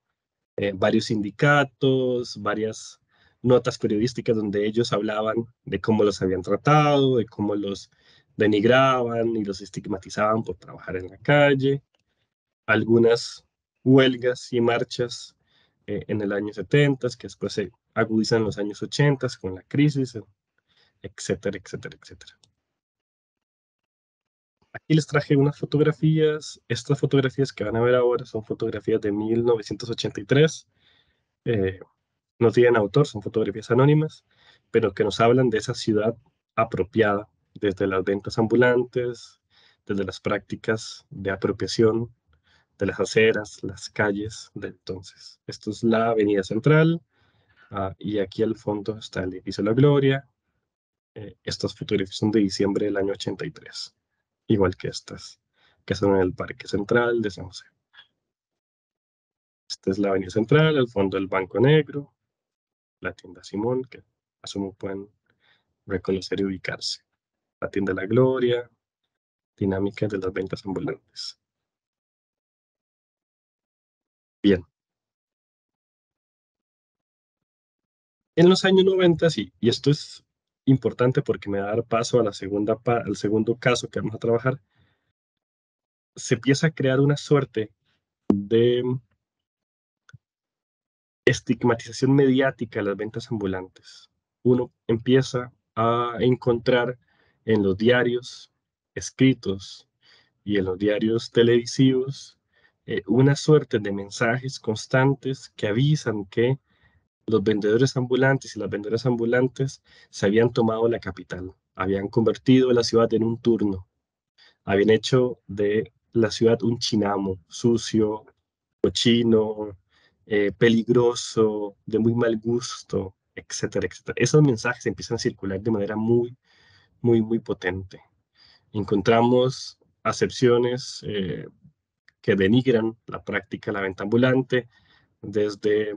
Varios sindicatos, varias notas periodísticas donde ellos hablaban de cómo los habían tratado, de cómo los denigraban y los estigmatizaban por trabajar en la calle. Algunas huelgas y marchas en el año 70, que después se agudizan en los años 80 con la crisis, etcétera. Aquí les traje unas fotografías. Estas fotografías que van a ver ahora son fotografías de 1983. No tienen autor, son fotografías anónimas, pero que nos hablan de esa ciudad apropiada, desde las ventas ambulantes, desde las prácticas de apropiación de las aceras, las calles de entonces. Esto es la Avenida Central, y aquí al fondo está el edificio de la Gloria. Estas fotografías son de diciembre del año 83, igual que estas, que son en el Parque Central de San José. Esta es la Avenida Central, al fondo el Banco Negro, la tienda Simón, que asumo pueden reconocer y ubicarse. La tienda de la Gloria, dinámica de las ventas ambulantes. Bien. En los años 90, sí, y esto es importante porque me va a dar paso a al segundo caso que vamos a trabajar, se empieza a crear una suerte de estigmatización mediática de las ventas ambulantes. Uno empieza a encontrar en los diarios escritos y en los diarios televisivos una suerte de mensajes constantes que avisan que los vendedores ambulantes y las vendedoras ambulantes se habían tomado la capital, habían convertido la ciudad en un turno, habían hecho de la ciudad un chinamo, sucio, cochino, peligroso, de muy mal gusto, etcétera. Esos mensajes empiezan a circular de manera muy potente. Encontramos acepciones que denigran la práctica de la venta ambulante, desde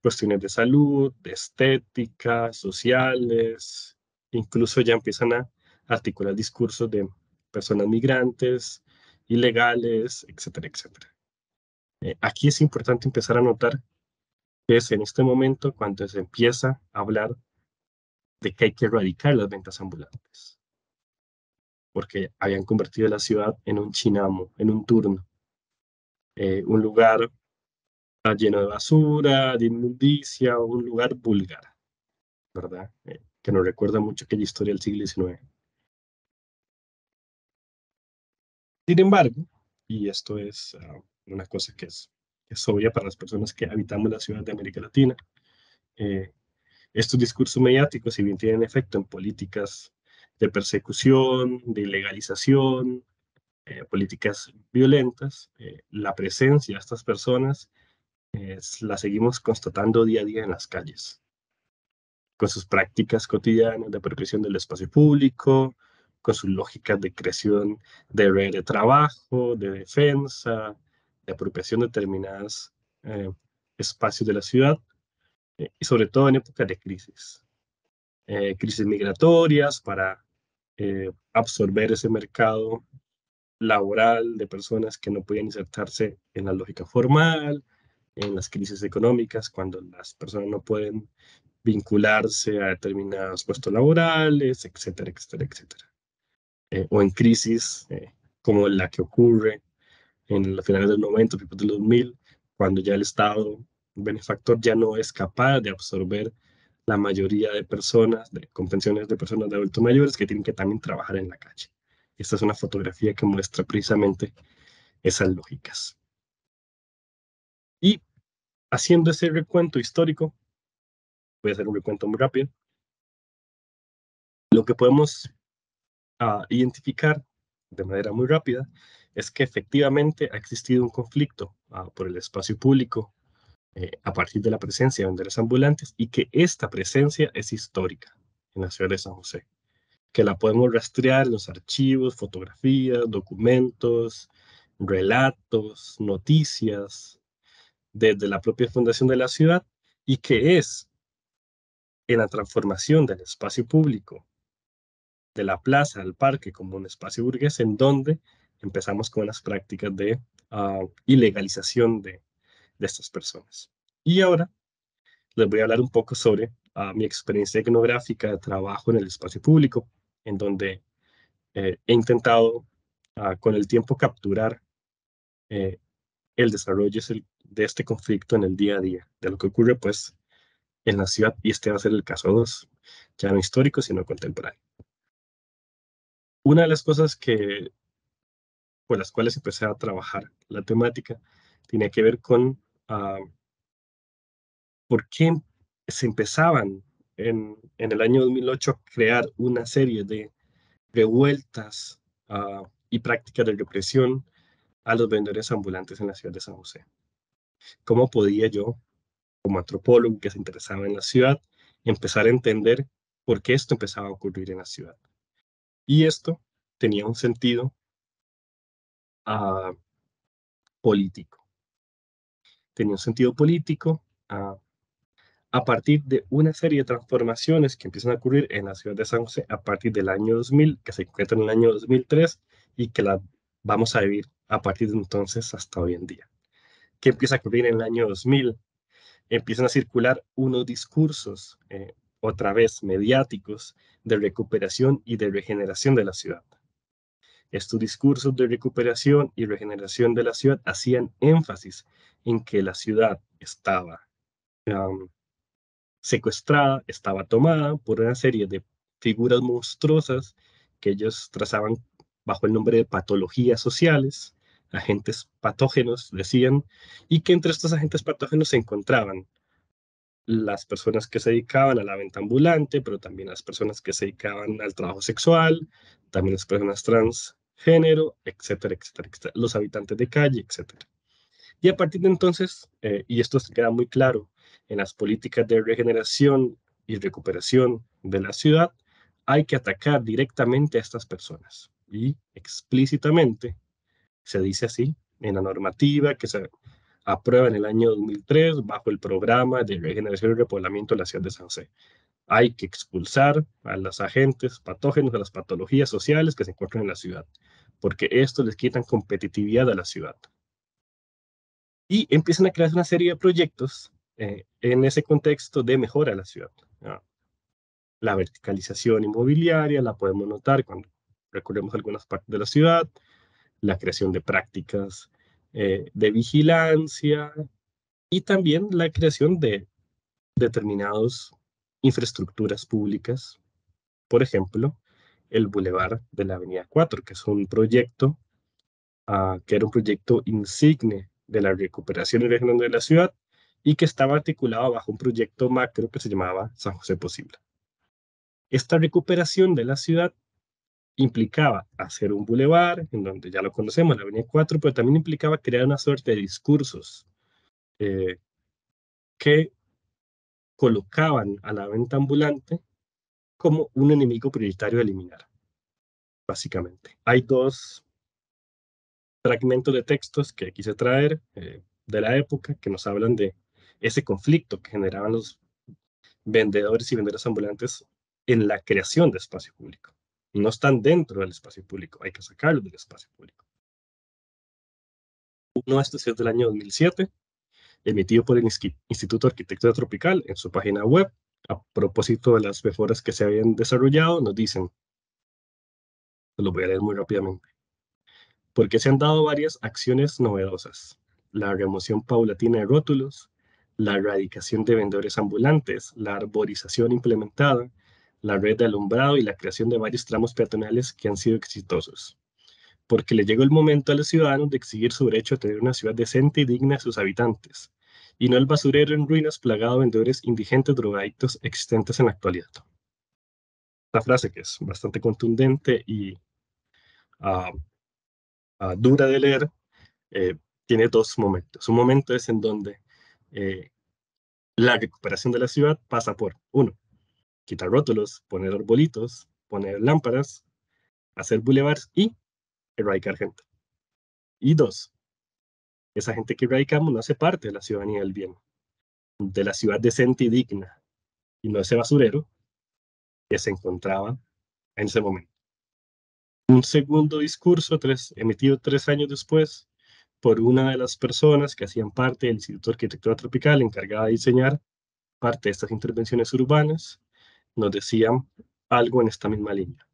cuestiones de salud, de estética, sociales, incluso ya empiezan a articular discursos de personas migrantes, ilegales, etcétera. Aquí es importante empezar a notar que es en este momento cuando se empieza a hablar de que hay que erradicar las ventas ambulantes, porque habían convertido la ciudad en un chinamo, en un turno, un lugar lleno de basura, de inmundicia, un lugar vulgar, ¿verdad? Que nos recuerda mucho aquella historia del siglo XIX. Sin embargo, y esto es una cosa que es obvia para las personas que habitamos la ciudad de América Latina, estos discursos mediáticos, si bien tienen efecto en políticas de persecución, de ilegalización, políticas violentas, la presencia de estas personas la seguimos constatando día a día en las calles, con sus prácticas cotidianas de apropiación del espacio público, con sus lógicas de creación de red de trabajo, de defensa, de apropiación de determinados espacios de la ciudad, y sobre todo en épocas de crisis. Crisis migratorias para absorber ese mercado laboral de personas que no podían insertarse en la lógica formal, en las crisis económicas, cuando las personas no pueden vincularse a determinados puestos laborales, etcétera, etcétera, etcétera. O en crisis como la que ocurre en los finales del 90, principios del 2000, cuando ya el Estado benefactor ya no es capaz de absorber la mayoría de personas, con pensiones de personas de adultos mayores que tienen que también trabajar en la calle. Esta es una fotografía que muestra precisamente esas lógicas. Y haciendo ese recuento histórico, voy a hacer un recuento muy rápido, lo que podemos identificar de manera muy rápida es que efectivamente ha existido un conflicto por el espacio público a partir de la presencia de vendedores ambulantes y que esta presencia es histórica en la ciudad de San José, que la podemos rastrear en los archivos, fotografías, documentos, relatos, noticias, desde la propia fundación de la ciudad, y que es en la transformación del espacio público, de la plaza al parque como un espacio burgués, en donde empezamos con las prácticas de ilegalización de estas personas. Y ahora les voy a hablar un poco sobre mi experiencia etnográfica de trabajo en el espacio público, en donde he intentado con el tiempo capturar el desarrollo de este conflicto en el día a día, de lo que ocurre pues en la ciudad, y este va a ser el caso 2, ya no histórico, sino contemporáneo. Una de las cosas por las cuales empecé a trabajar la temática tenía que ver con por qué se empezaban en el año 2008 a crear una serie de revueltas y prácticas de represión a los vendedores ambulantes en la ciudad de San José. ¿Cómo podía yo, como antropólogo que se interesaba en la ciudad, empezar a entender por qué esto empezaba a ocurrir en la ciudad? Y esto tenía un sentido político. Tenía un sentido político a partir de una serie de transformaciones que empiezan a ocurrir en la ciudad de San José a partir del año 2000, que se encuentran en el año 2003 y que la vamos a vivir a partir de entonces hasta hoy en día. ¿Qué empieza a ocurrir en el año 2000? Empiezan a circular unos discursos, otra vez mediáticos, de recuperación y de regeneración de la ciudad. Estos discursos de recuperación y regeneración de la ciudad hacían énfasis en que la ciudad estaba secuestrada, estaba tomada por una serie de figuras monstruosas que ellos trazaban bajo el nombre de patologías sociales, agentes patógenos, decían, y que entre estos agentes patógenos se encontraban las personas que se dedicaban a la venta ambulante, pero también las personas que se dedicaban al trabajo sexual, también las personas transgénero, etcétera, etcétera, etcétera, los habitantes de calle, etcétera. Y a partir de entonces, y esto queda muy claro en las políticas de regeneración y recuperación de la ciudad, hay que atacar directamente a estas personas. Y explícitamente se dice así en la normativa que se aprueba en el año 2003 bajo el programa de regeneración y repoblamiento de la ciudad de San José. Hay que expulsar a los agentes patógenos, a las patologías sociales que se encuentran en la ciudad, porque estos les quitan competitividad a la ciudad. Y empiezan a crear una serie de proyectos en ese contexto de mejora de la ciudad. La verticalización inmobiliaria la podemos notar cuando recorremos algunas partes de la ciudad, la creación de prácticas de vigilancia y también la creación de determinadas infraestructuras públicas. Por ejemplo, el Boulevard de la Avenida 4, que es un proyecto que era un proyecto insigne de la recuperación y regeneración de la ciudad y que estaba articulado bajo un proyecto macro que se llamaba San José Posible. Esta recuperación de la ciudad implicaba hacer un bulevar, en donde ya lo conocemos, la Avenida 4, pero también implicaba crear una suerte de discursos que colocaban a la venta ambulante como un enemigo prioritario a eliminar, básicamente. Hay dos fragmentos de textos que quise traer de la época que nos hablan de ese conflicto que generaban los vendedores y vendedoras ambulantes en la creación de espacio público. No están dentro del espacio público, hay que sacarlos del espacio público. Uno de estos es del año 2007, emitido por el Instituto de Arquitectura Tropical en su página web. A propósito de las mejoras que se habían desarrollado, nos dicen, lo voy a leer muy rápidamente, porque se han dado varias acciones novedosas: la remoción paulatina de rótulos, la erradicación de vendedores ambulantes, la arborización implementada, la red de alumbrado y la creación de varios tramos peatonales que han sido exitosos, porque le llegó el momento a los ciudadanos de exigir su derecho a tener una ciudad decente y digna a sus habitantes, y no el basurero en ruinas plagado de vendedores indigentes drogadictos existentes en la actualidad. Esta frase, que es bastante contundente y dura de leer, tiene dos momentos. Un momento es en donde la recuperación de la ciudad pasa por, uno, quitar rótulos, poner arbolitos, poner lámparas, hacer bulevares y erradicar gente. Y dos, esa gente que erradicamos no hace parte de la ciudadanía del bien, de la ciudad decente y digna, y no ese basurero que se encontraba en ese momento. Un segundo discurso, emitido 3 años después, por una de las personas que hacían parte del Instituto de Arquitectura Tropical, encargada de diseñar parte de estas intervenciones urbanas, nos decían algo en esta misma línea.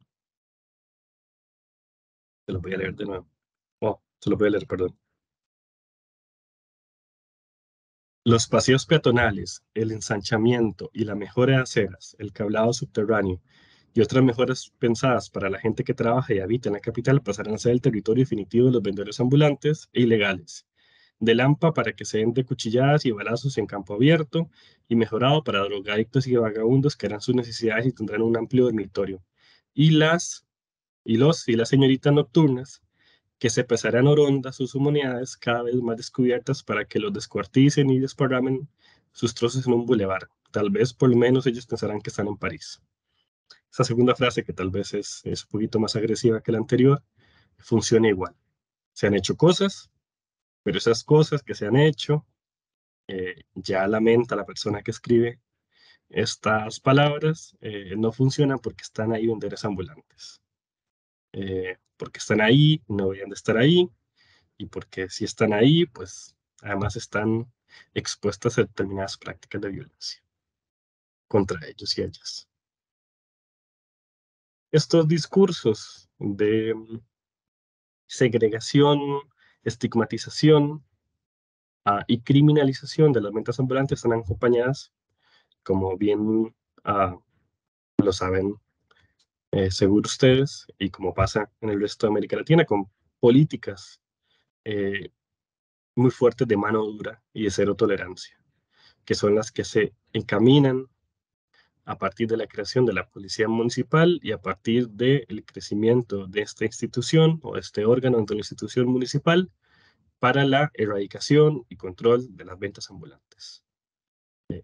Se lo voy a leer de nuevo. Se lo voy a leer, perdón. Los paseos peatonales, el ensanchamiento y la mejora de aceras, el cablado subterráneo y otras mejoras pensadas para la gente que trabaja y habita en la capital pasarán a ser el territorio definitivo de los vendedores ambulantes e ilegales. De Lampa para que se den de cuchilladas y balazos en campo abierto, y mejorado para drogadictos y vagabundos que harán sus necesidades y tendrán un amplio dormitorio. Y las señoritas nocturnas que se pesarán orondas sus humanidades cada vez más descubiertas para que los descuarticen y desparramen sus trozos en un bulevar. Tal vez por lo menos ellos pensarán que están en París. Esa segunda frase, que tal vez es un poquito más agresiva que la anterior, funciona igual. Se han hecho cosas, pero esas cosas que se han hecho, ya lamenta la persona que escribe estas palabras, no funcionan porque están ahí vendedores ambulantes. Porque están ahí, no deberían de estar ahí, y porque si están ahí, pues además están expuestas a determinadas prácticas de violencia contra ellos y ellas. Estos discursos de segregación, estigmatización y criminalización de las ventas ambulantes están acompañadas, como bien lo saben seguro ustedes, y como pasa en el resto de América Latina, con políticas muy fuertes de mano dura y de cero tolerancia, que son las que se encaminan a partir de la creación de la Policía Municipal y a partir del crecimiento de esta institución o este órgano de la institución municipal para la erradicación y control de las ventas ambulantes.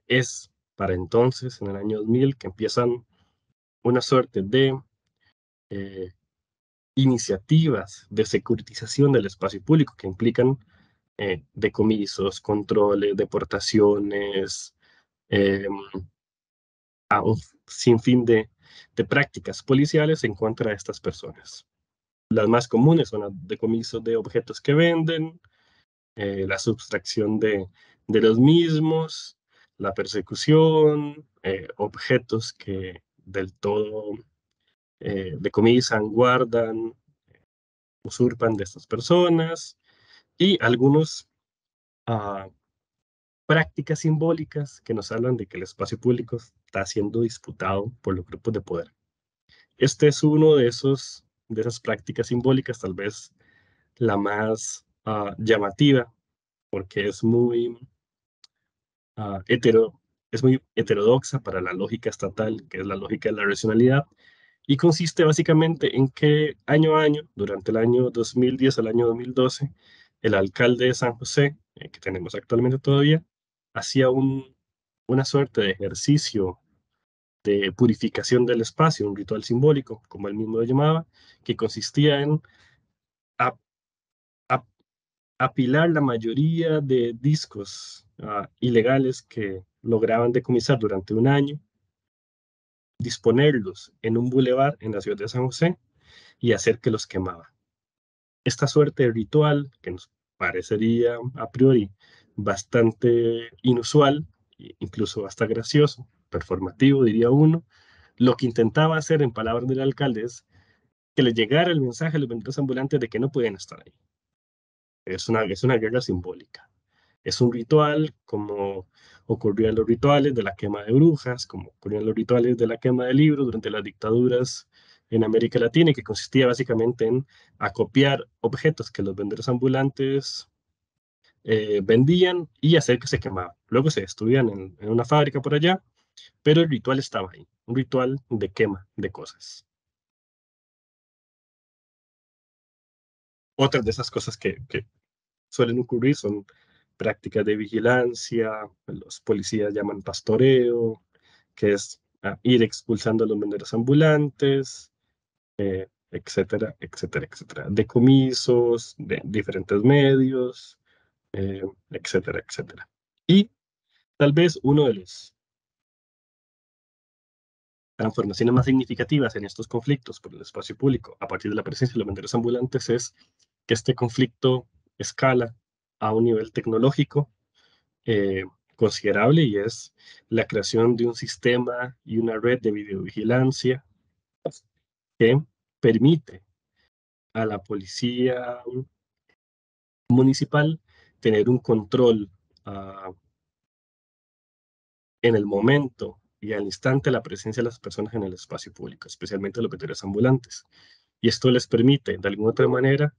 Es para entonces, en el año 2000, que empiezan una suerte de iniciativas de securitización del espacio público que implican decomisos, controles, deportaciones, a un sinfín de prácticas policiales en contra de estas personas. Las más comunes son los decomisos de objetos que venden, la sustracción de los mismos, la persecución, objetos que del todo decomisan, guardan, usurpan de estas personas, y algunos prácticas simbólicas que nos hablan de que el espacio público está siendo disputado por los grupos de poder. Este es uno de esas prácticas simbólicas, tal vez la más llamativa, porque es muy heterodoxa para la lógica estatal, que es la lógica de la racionalidad, y consiste básicamente en que año a año, durante el año 2010 al año 2012, el alcalde de San José, que tenemos actualmente todavía, hacía una suerte de ejercicio de purificación del espacio, un ritual simbólico, como él mismo lo llamaba, que consistía en ap- ap- apilar la mayoría de discos ilegales que lograban decomisar durante un año, disponerlos en un bulevar en la ciudad de San José y hacer que los quemaba. Esta suerte de ritual, que nos parecería a priori bastante inusual, incluso hasta gracioso, performativo, diría uno, lo que intentaba hacer, en palabras del alcalde, es que le llegara el mensaje a los vendedores ambulantes de que no podían estar ahí. Es una guerra simbólica. Es un ritual como ocurrían los rituales de la quema de brujas, como ocurrían los rituales de la quema de libros durante las dictaduras en América Latina, y que consistía básicamente en acopiar objetos que los vendedores ambulantes vendían y hacer que se quemaban. Luego se destruían en una fábrica por allá, pero el ritual estaba ahí, un ritual de quema de cosas. Otras de esas cosas que suelen ocurrir son prácticas de vigilancia, los policías llaman pastoreo, que es ir expulsando a los vendedores ambulantes, etcétera, etcétera, etcétera. Decomisos de diferentes medios, etcétera, etcétera. Y tal vez uno de las transformaciones más significativas en estos conflictos por el espacio público a partir de la presencia de los vendedores ambulantes es que este conflicto escala a un nivel tecnológico eh, considerable, y es la creación de un sistema y una red de videovigilancia que permite a la policía municipal tener un control en el momento y al instante la presencia de las personas en el espacio público, especialmente los vendedores ambulantes. Y esto les permite, de alguna otra manera,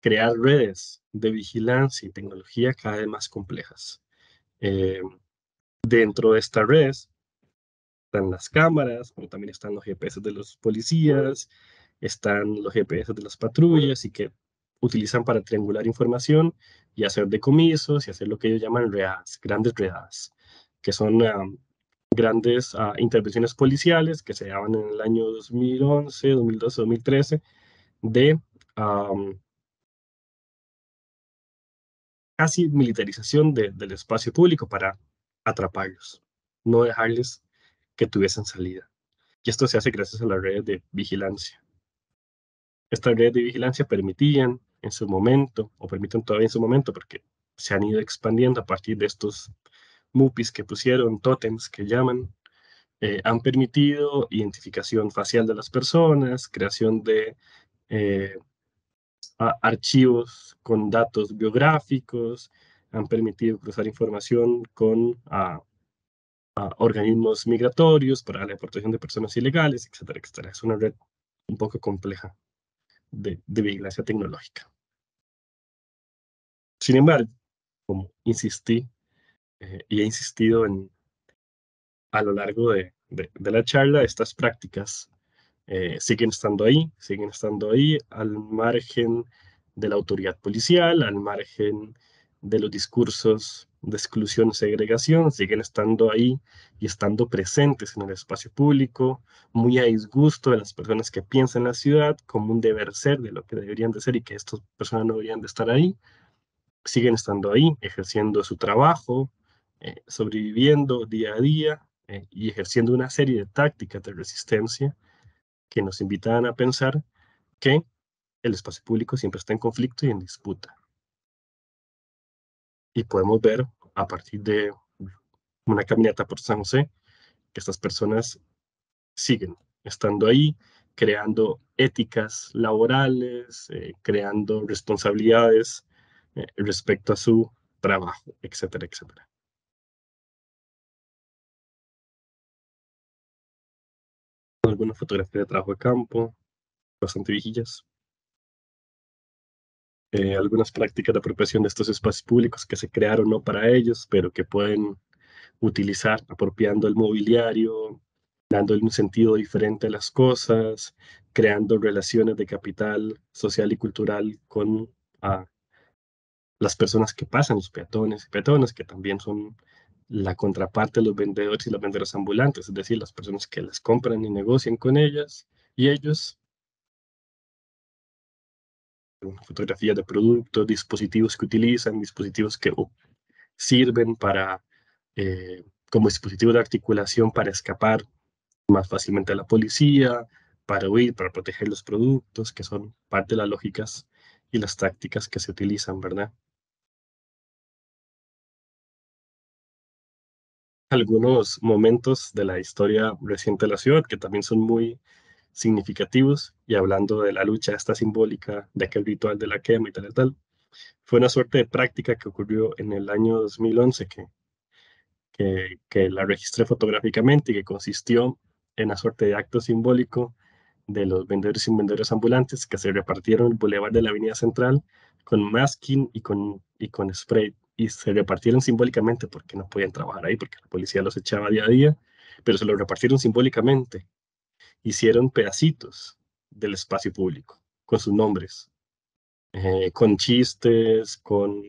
crear redes de vigilancia y tecnología cada vez más complejas. Eh, Dentro de estas redes están las cámaras, pero también están los GPS de los policías, están los GPS de las patrullas y que utilizan para triangular información y hacer decomisos y hacer lo que ellos llaman redadas, grandes redadas, que son grandes intervenciones policiales que se daban en el año 2011, 2012, 2013 de um, casi militarización del espacio público para atraparlos, no dejarles que tuviesen salida. Y esto se hace gracias a las redes de vigilancia. Estas redes de vigilancia permitían en su momento, o permiten todavía en su momento, porque se han ido expandiendo a partir de estos MUPIs que pusieron, tótems que llaman, han permitido identificación facial de las personas, creación de eh, archivos con datos biográficos, han permitido cruzar información con organismos migratorios para la deportación de personas ilegales, etcétera, etcétera. Es una red un poco compleja de vigilancia tecnológica. Sin embargo, como insistí y he insistido a lo largo de la charla, estas prácticas siguen estando ahí al margen de la autoridad policial, al margen de los discursos de exclusión y segregación, siguen estando ahí y estando presentes en el espacio público, muy a disgusto de las personas que piensan en la ciudad, como un deber ser de lo que deberían de ser y que estas personas no deberían de estar ahí, siguen estando ahí, ejerciendo su trabajo, sobreviviendo día a día y ejerciendo una serie de tácticas de resistencia que nos invitan a pensar que el espacio público siempre está en conflicto y en disputa. Y podemos ver a partir de una caminata por San José que estas personas siguen estando ahí, creando éticas laborales, creando responsabilidades respecto a su trabajo, etcétera, etcétera. Alguna fotografía de trabajo de campo, bastante viejillas. Algunas prácticas de apropiación de estos espacios públicos que se crearon no para ellos, pero que pueden utilizar apropiando el mobiliario, dándole un sentido diferente a las cosas, creando relaciones de capital social y cultural con las personas que pasan, los peatones y peatonas, que también son la contraparte de los vendedores y los vendedores ambulantes, es decir, las personas que les compran y negocian con ellas y ellos. Fotografías de productos, dispositivos que utilizan, dispositivos que sirven para, como dispositivos de articulación para escapar más fácilmente a la policía, para huir, para proteger los productos, que son parte de las lógicas y las tácticas que se utilizan, ¿verdad? Algunos momentos de la historia reciente de la ciudad que también son muy significativos, y hablando de la lucha esta simbólica de aquel ritual de la quema y tal y tal, fue una suerte de práctica que ocurrió en el año 2011 que la registré fotográficamente y que consistió en una suerte de acto simbólico de los vendedores y vendedores ambulantes que se repartieron el bulevar de la Avenida Central con masking y con spray, y se repartieron simbólicamente porque no podían trabajar ahí porque la policía los echaba día a día, pero se los repartieron simbólicamente. Hicieron pedacitos del espacio público con sus nombres, con chistes, con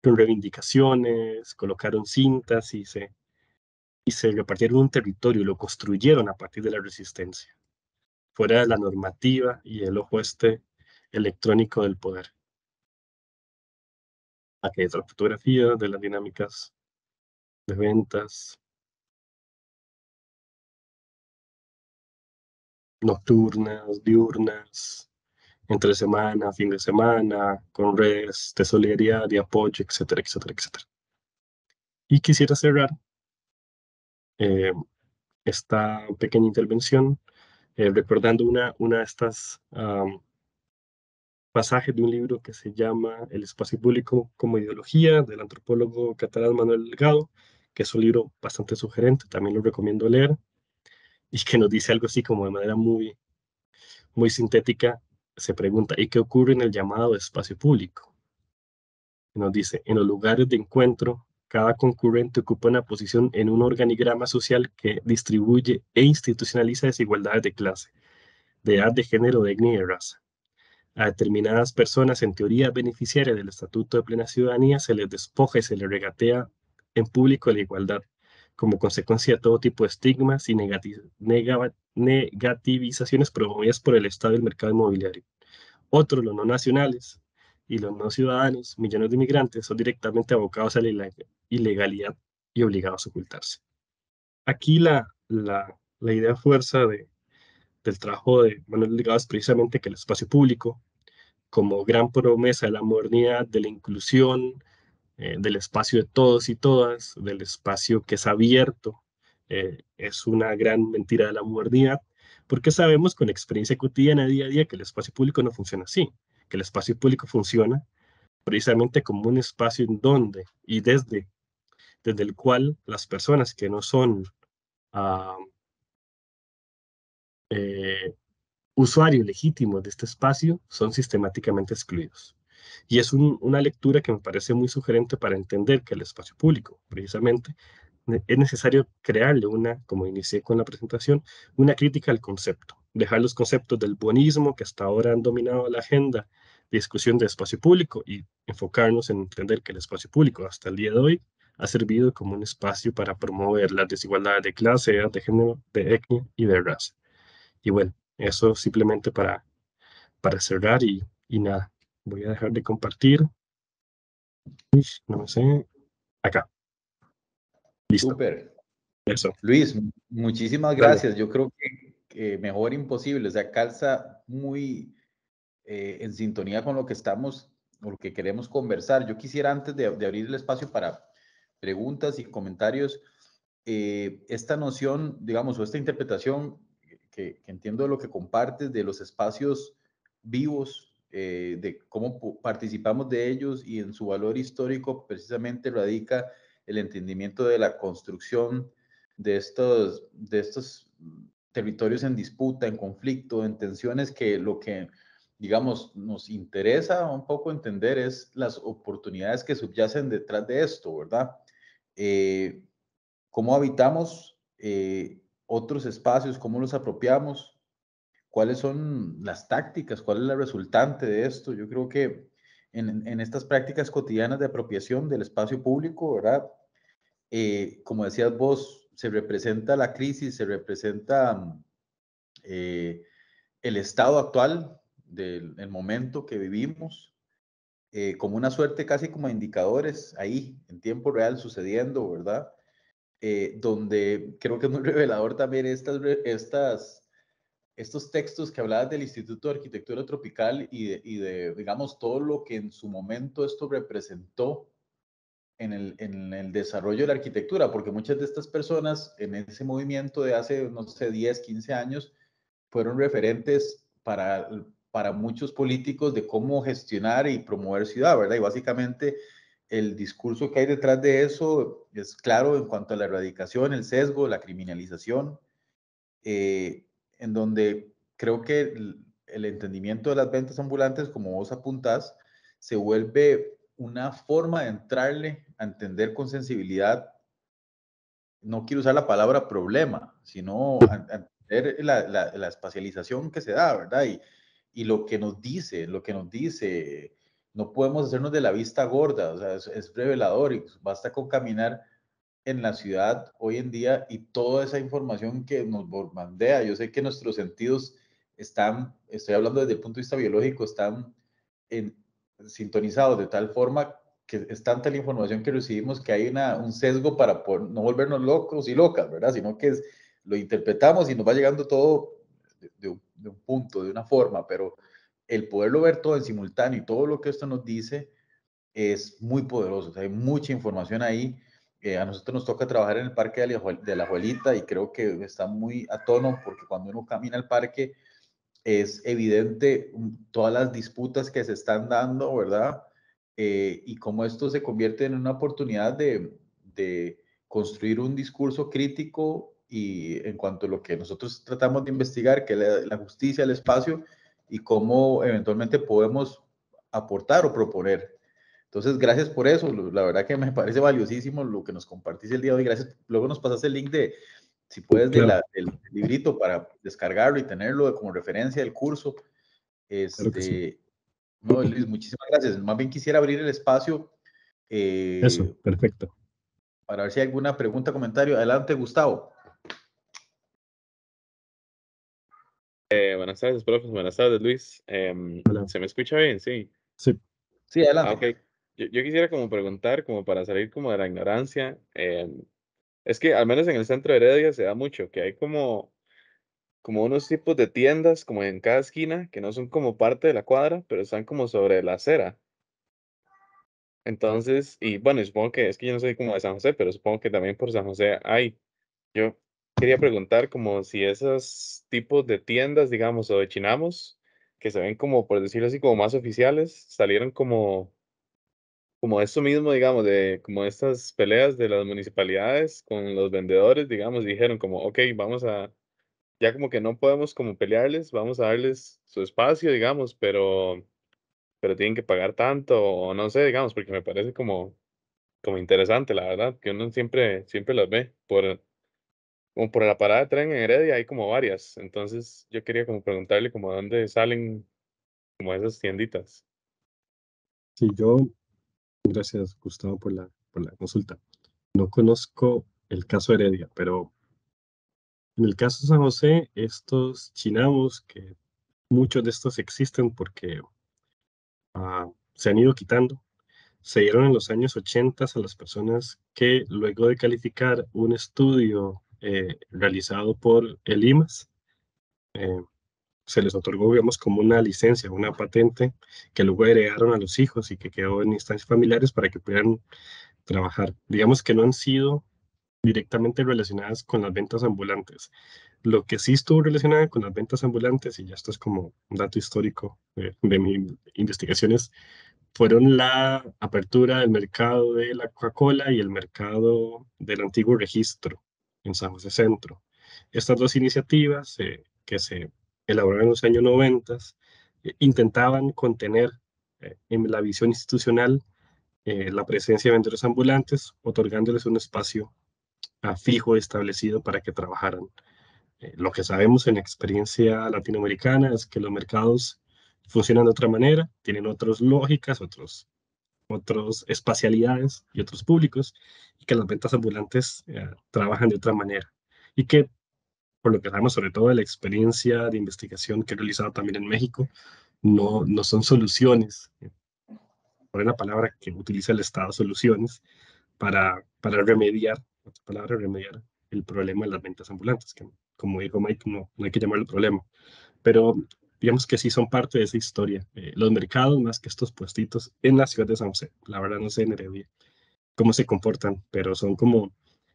reivindicaciones, colocaron cintas y se repartieron un territorio, lo construyeron a partir de la resistencia, fuera de la normativa y el ojo electrónico del poder. Aquí hay otra fotografía de las dinámicas de ventas nocturnas, diurnas, entre semana, fin de semana, con redes de solidaridad, de apoyo, etcétera, etcétera, etcétera. Y quisiera cerrar eh, esta pequeña intervención recordando una de estas pasajes de un libro que se llama El espacio público como ideología, del antropólogo catalán Manuel Delgado, que es un libro bastante sugerente, también lo recomiendo leer, y que nos dice algo así como de manera muy, muy sintética. Se pregunta: ¿y qué ocurre en el llamado espacio público? Y nos dice: en los lugares de encuentro, cada concurrente ocupa una posición en un organigrama social que distribuye e institucionaliza desigualdades de clase, de edad, de género, de etnia y de raza. A determinadas personas, en teoría beneficiarias del Estatuto de Plena Ciudadanía, se les despoja y se les regatea en público de la igualdad, como consecuencia de todo tipo de estigmas y negativizaciones promovidas por el Estado y el mercado inmobiliario. Otros, los no nacionales y los no ciudadanos, millones de inmigrantes, son directamente abocados a la ilegalidad y obligados a ocultarse. Aquí la idea fuerza del trabajo de Manuel Delgado es precisamente que el espacio público, como gran promesa de la modernidad, de la inclusión, del espacio de todos y todas, del espacio que es abierto, es una gran mentira de la modernidad, porque sabemos con experiencia cotidiana, día a día, que el espacio público no funciona así, que el espacio público funciona precisamente como un espacio en donde y desde el cual las personas que no son ah, eh, usuarios legítimos de este espacio son sistemáticamente excluidos. Y es una lectura que me parece muy sugerente para entender que el espacio público, precisamente, es necesario crearle como inicié con la presentación, una crítica al concepto, dejar los conceptos del buenismo que hasta ahora han dominado la agenda de discusión de espacio público y enfocarnos en entender que el espacio público hasta el día de hoy ha servido como un espacio para promover las desigualdades de clase, de género, de etnia y de raza. Y bueno, eso simplemente para cerrar y nada, voy a dejar de compartir. Uy, no me sé. Acá, listo. Súper. Eso, Luis, muchísimas dale. gracias. Yo creo que mejor imposible, o sea, calza muy en sintonía con lo que estamos, o lo que queremos conversar. Yo quisiera, antes de abrir el espacio para preguntas y comentarios, esta noción, digamos, o esta interpretación que entiendo de lo que compartes de los espacios vivos, de cómo participamos de ellos y en su valor histórico, precisamente radica el entendimiento de la construcción de estos territorios en disputa, en conflicto, en tensiones, que lo que, digamos, nos interesa un poco entender es las oportunidades que subyacen detrás de esto, ¿verdad? Cómo habitamos otros espacios, cómo los apropiamos, cuáles son las tácticas, cuál es la resultante de esto. Yo creo que en estas prácticas cotidianas de apropiación del espacio público, ¿verdad? Como decías vos, se representa la crisis, se representa el estado actual del momento que vivimos, como una suerte casi como indicadores ahí, en tiempo real sucediendo, ¿verdad? Donde creo que es muy revelador también estos textos que hablabas del Instituto de Arquitectura Tropical digamos, todo lo que en su momento esto representó en el desarrollo de la arquitectura, porque muchas de estas personas en ese movimiento de hace, no sé, 10, 15 años, fueron referentes para muchos políticos de cómo gestionar y promover ciudad, ¿verdad? Y básicamente el discurso que hay detrás de eso es claro en cuanto a la erradicación, el sesgo, la criminalización, en donde creo que el entendimiento de las ventas ambulantes, como vos apuntás, se vuelve una forma de entrarle a entender con sensibilidad, no quiero usar la palabra problema, sino a entender la espacialización que se da, ¿verdad? Y lo que nos dice, no podemos hacernos de la vista gorda, o sea, es revelador y basta con caminar en la ciudad hoy en día y toda esa información que nos bombardea. Yo sé que nuestros sentidos están, estoy hablando desde el punto de vista biológico, están en, sintonizados de tal forma que es tanta la información que recibimos que hay un sesgo para no volvernos locos y locas, ¿verdad? Sino que lo interpretamos y nos va llegando todo de un punto, de una forma, pero el poderlo ver todo en simultáneo y todo lo que esto nos dice es muy poderoso. O sea, hay mucha información ahí. A nosotros nos toca trabajar en el Parque de la Abuelita y creo que está muy a tono porque cuando uno camina al parque es evidente todas las disputas que se están dando, ¿verdad? Y cómo esto se convierte en una oportunidad de construir un discurso crítico y en cuanto a lo que nosotros tratamos de investigar, que es la justicia, el espacio, y cómo eventualmente podemos aportar o proponer. Entonces, gracias por eso. La verdad que me parece valiosísimo lo que nos compartís el día de hoy. Gracias. Luego nos pasas el link si puedes, Claro, del librito para descargarlo y tenerlo como referencia del curso. claro que sí. No, Luis, muchísimas gracias. Más bien quisiera abrir el espacio Eso, eh, perfecto. para ver si hay alguna pregunta, comentario. Adelante, Gustavo. Buenas tardes, profes. Buenas tardes, Luis. Hola. ¿Se me escucha bien? Sí. Sí, Sí, Ok. adelante. Yo quisiera como preguntar, como para salir como de la ignorancia, es que al menos en el centro de Heredia se da mucho, que hay como unos tipos de tiendas como en cada esquina, que no son como parte de la cuadra, pero están como sobre la acera. Entonces, y bueno, y supongo que, es que yo no soy como de San José, pero supongo que también por San José hay. Yo quería preguntar como si esos tipos de tiendas, digamos, o de chinamos, que se ven como, por decirlo así, como más oficiales, salieron como esto mismo, digamos, de como estas peleas de las municipalidades con los vendedores, digamos, dijeron como, ok, vamos ya como que no podemos como pelearles, vamos a darles su espacio, digamos, pero tienen que pagar tanto, o no sé, digamos, porque me parece como interesante, la verdad, que uno siempre las ve como por la parada de tren en Heredia hay como varias, entonces yo quería como preguntarle como de dónde salen como esas tienditas. sí, gracias Gustavo por la consulta. No conozco el caso Heredia, pero en el caso de San José, estos chinamos, que muchos de estos existen porque se han ido quitando, se dieron en los años 80 a las personas que luego de calificar un estudio realizado por el IMAS, eh, se les otorgó, digamos, como una licencia, una patente que luego heredaron a los hijos y que quedó en instancias familiares para que pudieran trabajar. Digamos que no han sido directamente relacionadas con las ventas ambulantes. Lo que sí estuvo relacionado con las ventas ambulantes, y ya esto es como un dato histórico de mis investigaciones, fueron la apertura del mercado de la Coca-Cola y el mercado del antiguo registro en San José Centro. Estas dos iniciativas que se elaboraron en los años 90 intentaban contener en la visión institucional la presencia de vendedores ambulantes, otorgándoles un espacio fijo establecido para que trabajaran. Lo que sabemos en experiencia latinoamericana es que los mercados funcionan de otra manera, tienen otras lógicas, otras espacialidades y otros públicos, y que las ventas ambulantes trabajan de otra manera. Y que, por lo que sabemos, sobre todo de la experiencia de investigación que he realizado también en México, no son soluciones, por una palabra que utiliza el Estado, soluciones para remediar, otra palabra, remediar el problema de las ventas ambulantes, que como dijo Mike, no hay que llamarlo problema, pero digamos que sí son parte de esa historia. Los mercados, más que estos puestitos en la ciudad de San José, la verdad no sé en Heredia cómo se comportan, pero son como,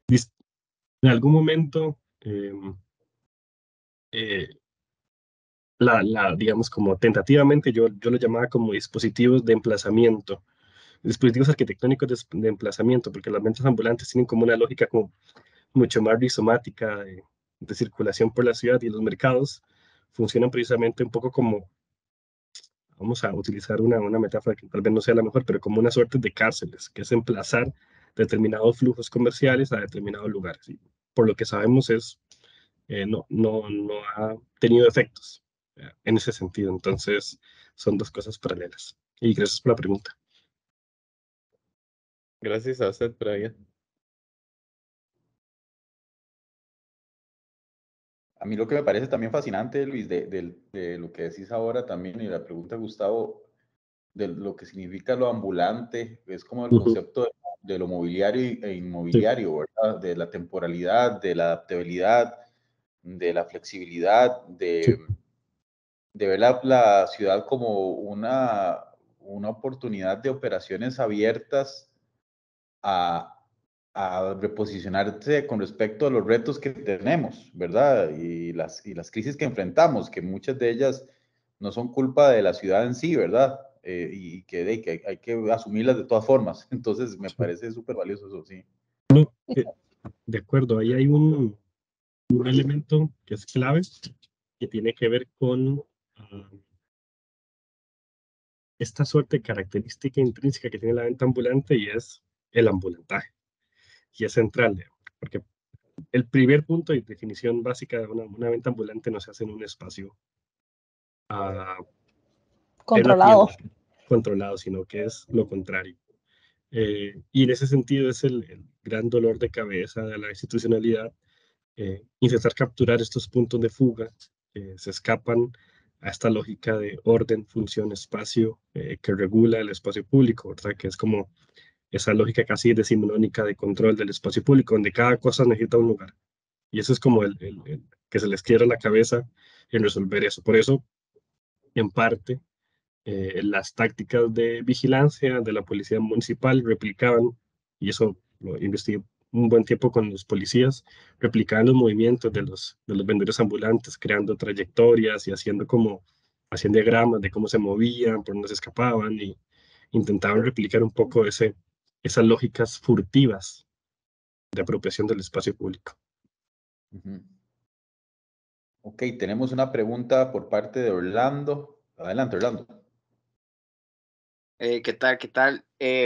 en algún momento, eh, digamos como tentativamente, yo lo llamaba como dispositivos de emplazamiento, dispositivos arquitectónicos de emplazamiento, porque las ventas ambulantes tienen como una lógica como mucho más rizomática de circulación por la ciudad, y los mercados funcionan precisamente un poco como, vamos a utilizar una metáfora que tal vez no sea la mejor, pero como una suerte de cárceles, que es emplazar determinados flujos comerciales a determinados lugares. Y por lo que sabemos no ha tenido efectos en ese sentido. Entonces, son dos cosas paralelas. Y gracias por la pregunta. Gracias a usted, Brian. A mí lo que me parece también fascinante, Luis, de lo que decís ahora también, y la pregunta, Gustavo, de lo que significa lo ambulante, es como el Ujú. concepto de lo mobiliario e Sí, inmobiliario, ¿verdad? De la temporalidad, de la adaptabilidad, de la flexibilidad, sí, de ver la ciudad como una oportunidad de operaciones abiertas a, a reposicionarse con respecto a los retos que tenemos, ¿verdad? Y las crisis que enfrentamos, que muchas de ellas no son culpa de la ciudad en sí, ¿verdad? Y que hay que asumirlas de todas formas. Entonces, me sí. parece súper valioso eso, sí. No, de acuerdo, ahí hay un elemento que es clave, que tiene que ver con ah, esta suerte de característica intrínseca que tiene la venta ambulante, y es el ambulantaje. Y es central, porque el primer punto y definición básica de una venta ambulante no se hace en un espacio ah, en una Controlado. tienda controlado, sino que es lo contrario. Y en ese sentido es el gran dolor de cabeza de la institucionalidad, intentar capturar estos puntos de fuga que se escapan a esta lógica de orden, función, espacio que regula el espacio público, ¿verdad? Que es como esa lógica casi decimonónica de control del espacio público, donde cada cosa necesita un lugar. Y eso es como el que se les quiebra la cabeza en resolver eso. Por eso, en parte, las tácticas de vigilancia de la policía municipal replicaban, y eso lo investigué un buen tiempo con los policías, replicaban los movimientos de los vendedores ambulantes, creando trayectorias y hacían diagramas de cómo se movían, por dónde se escapaban, y intentaban replicar un poco esas lógicas furtivas de apropiación del espacio público. Ujú. Ok, tenemos una pregunta por parte de Orlando. Adelante, Orlando. ¿Qué tal? ¿Qué tal?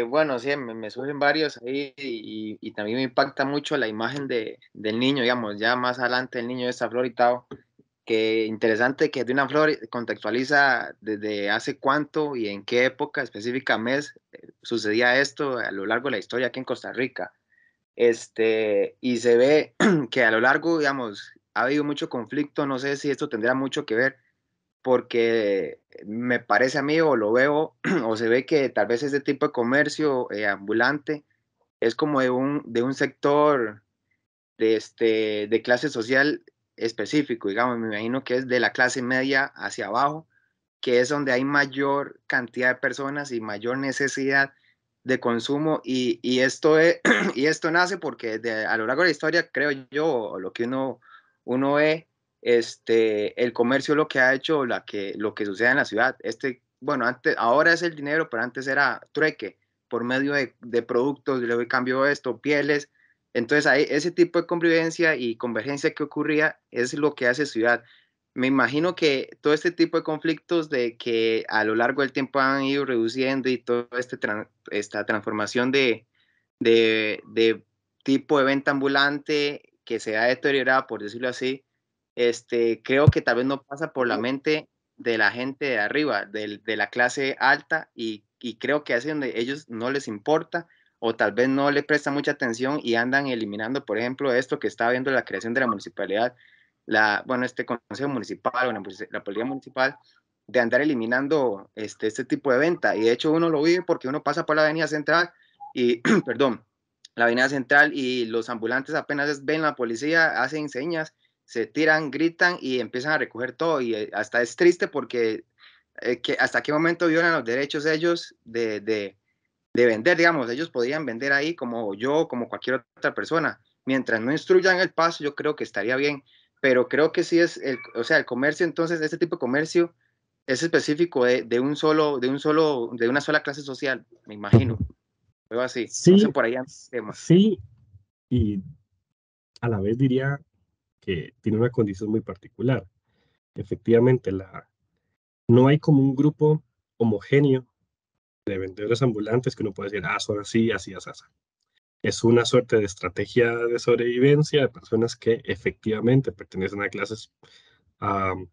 Bueno, sí, me surgen varios ahí y también me impacta mucho la imagen del niño, digamos, ya más adelante el niño está floritado. Que interesante que de una flor contextualiza desde hace cuánto y en qué época específica mes sucedía esto a lo largo de la historia aquí en Costa Rica. Y se ve que a lo largo, digamos, ha habido mucho conflicto, no sé si esto tendrá mucho que ver porque me parece a mí o lo veo o se ve que tal vez ese tipo de comercio ambulante es como de un sector de clase social específico, digamos, me imagino que es de la clase media hacia abajo, que es donde hay mayor cantidad de personas y mayor necesidad de consumo y esto, y esto nace porque a lo largo de la historia, creo yo, o lo que uno ve, el comercio lo que ha hecho, lo que sucede en la ciudad, bueno, ahora es el dinero, pero antes era trueque por medio de productos, le doy cambio esto, pieles, entonces ahí, ese tipo de convivencia y convergencia que ocurría es lo que hace ciudad. Me imagino que todo este tipo de conflictos de que a lo largo del tiempo han ido reduciendo y toda esta transformación de tipo de venta ambulante que se ha deteriorado, por decirlo así, creo que tal vez no pasa por la mente de la gente de arriba, de la clase alta, y creo que es donde ellos no les importa o tal vez no le prestan mucha atención y andan eliminando, por ejemplo, esto que estaba viendo la creación de la municipalidad, bueno, este consejo municipal o la policía municipal, de andar eliminando este tipo de venta. Y de hecho uno lo vive porque uno pasa por la avenida central y, perdón, la avenida central y los ambulantes apenas ven la policía, hacen señas, se tiran, gritan y empiezan a recoger todo. Y hasta es triste porque hasta qué momento violan los derechos ellos de vender, digamos, ellos podrían vender ahí como yo, como cualquier otra persona. Mientras no instruyan el paso, yo creo que estaría bien, pero creo que sí es, o sea, el comercio, entonces, este tipo de comercio es específico de una sola clase social, me imagino. Algo así. No sé Sí, por ahí el tema. sí, y a la vez diría que tiene una condición muy particular. Efectivamente, no hay como un grupo homogéneo de vendedores ambulantes que uno puede decir, ah, son así, así, así, así. Es una suerte de estrategia de sobrevivencia de personas que efectivamente pertenecen a clases um,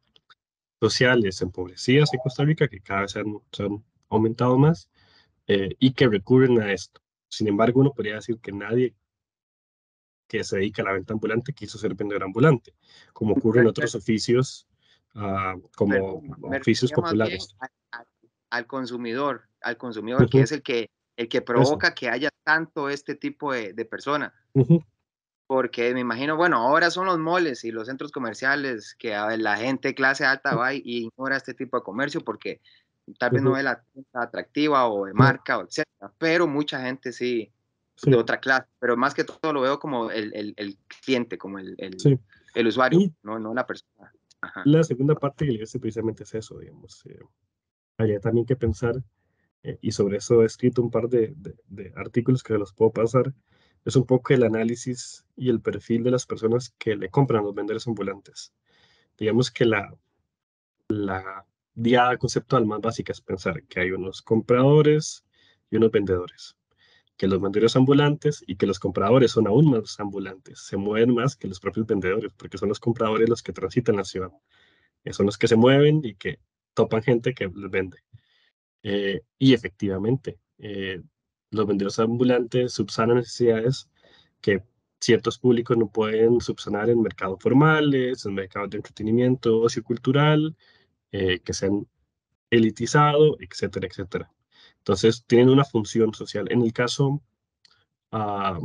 sociales empobrecidas en Costa Rica, que cada vez se han aumentado más y que recurren a esto. Sin embargo, uno podría decir que nadie que se dedica a la venta ambulante quiso ser vendedor ambulante, como ocurre en otros oficios, como Me oficios refería más bien populares. al consumidor que Ujú, es el que eso. provoca que haya tanto este tipo de personas. Ujú, Porque me imagino, bueno, ahora son los moles y los centros comerciales que a ver, la gente clase alta va y ignora este tipo de comercio porque tal vez no ujú, es la tienda atractiva o de no, marca o etcétera, pero mucha gente sí de sí, otra clase, pero más que todo lo veo como el cliente, como sí. el usuario, Y no la persona. Ajá. la segunda parte que le dice precisamente es eso, digamos. Habría también que pensar, y sobre eso he escrito un par de artículos que los puedo pasar, es un poco el análisis y el perfil de las personas que le compran a los vendedores ambulantes. Digamos que la diada conceptual más básica es pensar que hay unos compradores y unos vendedores, que los vendedores ambulantes y que los compradores son aún más ambulantes, se mueven más que los propios vendedores, porque son los compradores los que transitan la ciudad, son los que se mueven y que topan gente que les vende. Y efectivamente, los vendedores ambulantes subsanan necesidades que ciertos públicos no pueden subsanar en mercados formales, en mercados de entretenimiento, ocio cultural, que se han elitizado, etcétera, etcétera. Entonces, tienen una función social. Ah,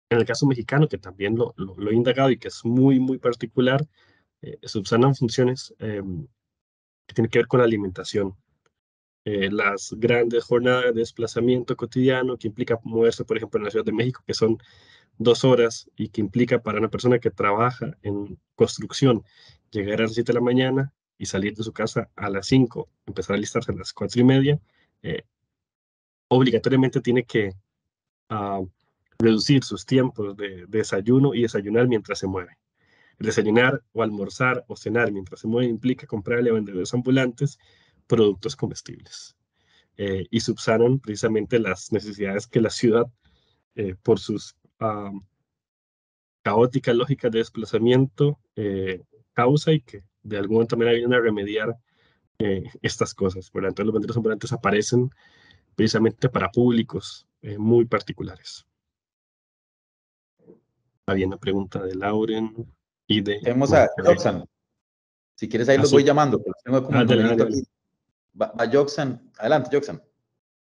en el caso mexicano, que también lo he indagado y que es muy, muy particular, subsanan funciones que tienen que ver con la alimentación. Las grandes jornadas de desplazamiento cotidiano que implica moverse, por ejemplo, en la Ciudad de México, que son 2 horas y que implica para una persona que trabaja en construcción llegar a las 7 de la mañana y salir de su casa a las 5, empezar a alistarse a las 4:30, eh, obligatoriamente tiene que ah, reducir sus tiempos de desayuno y desayunar mientras se mueve. Desayunar o almorzar o cenar mientras se mueve implica comprarle a vendedores ambulantes productos comestibles y subsanan precisamente las necesidades que la ciudad, por sus caóticas lógicas de desplazamiento, causa y que de alguna otra manera vienen a remediar estas cosas. ¿Verdad? Entonces los vendedores ambulantes aparecen precisamente para públicos muy particulares. Había una pregunta de Lauren y de Tenemos a María. Joxan. Si quieres, ahí los Sí. voy llamando, porque tengo como Dale, numerito dale. aquí. Va Joxan. Adelante, Joxan.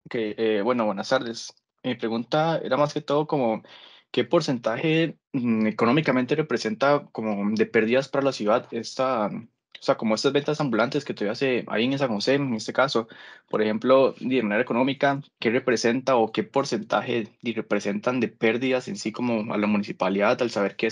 Ok, bueno, buenas tardes. Mi pregunta era más que todo como, ¿qué porcentaje económicamente representa como de pérdidas para la ciudad o sea, como estas ventas ambulantes que todavía se hay en San José, en este caso, por ejemplo, de manera económica, ¿qué representa o qué porcentaje representan de pérdidas en sí como a la municipalidad al saber que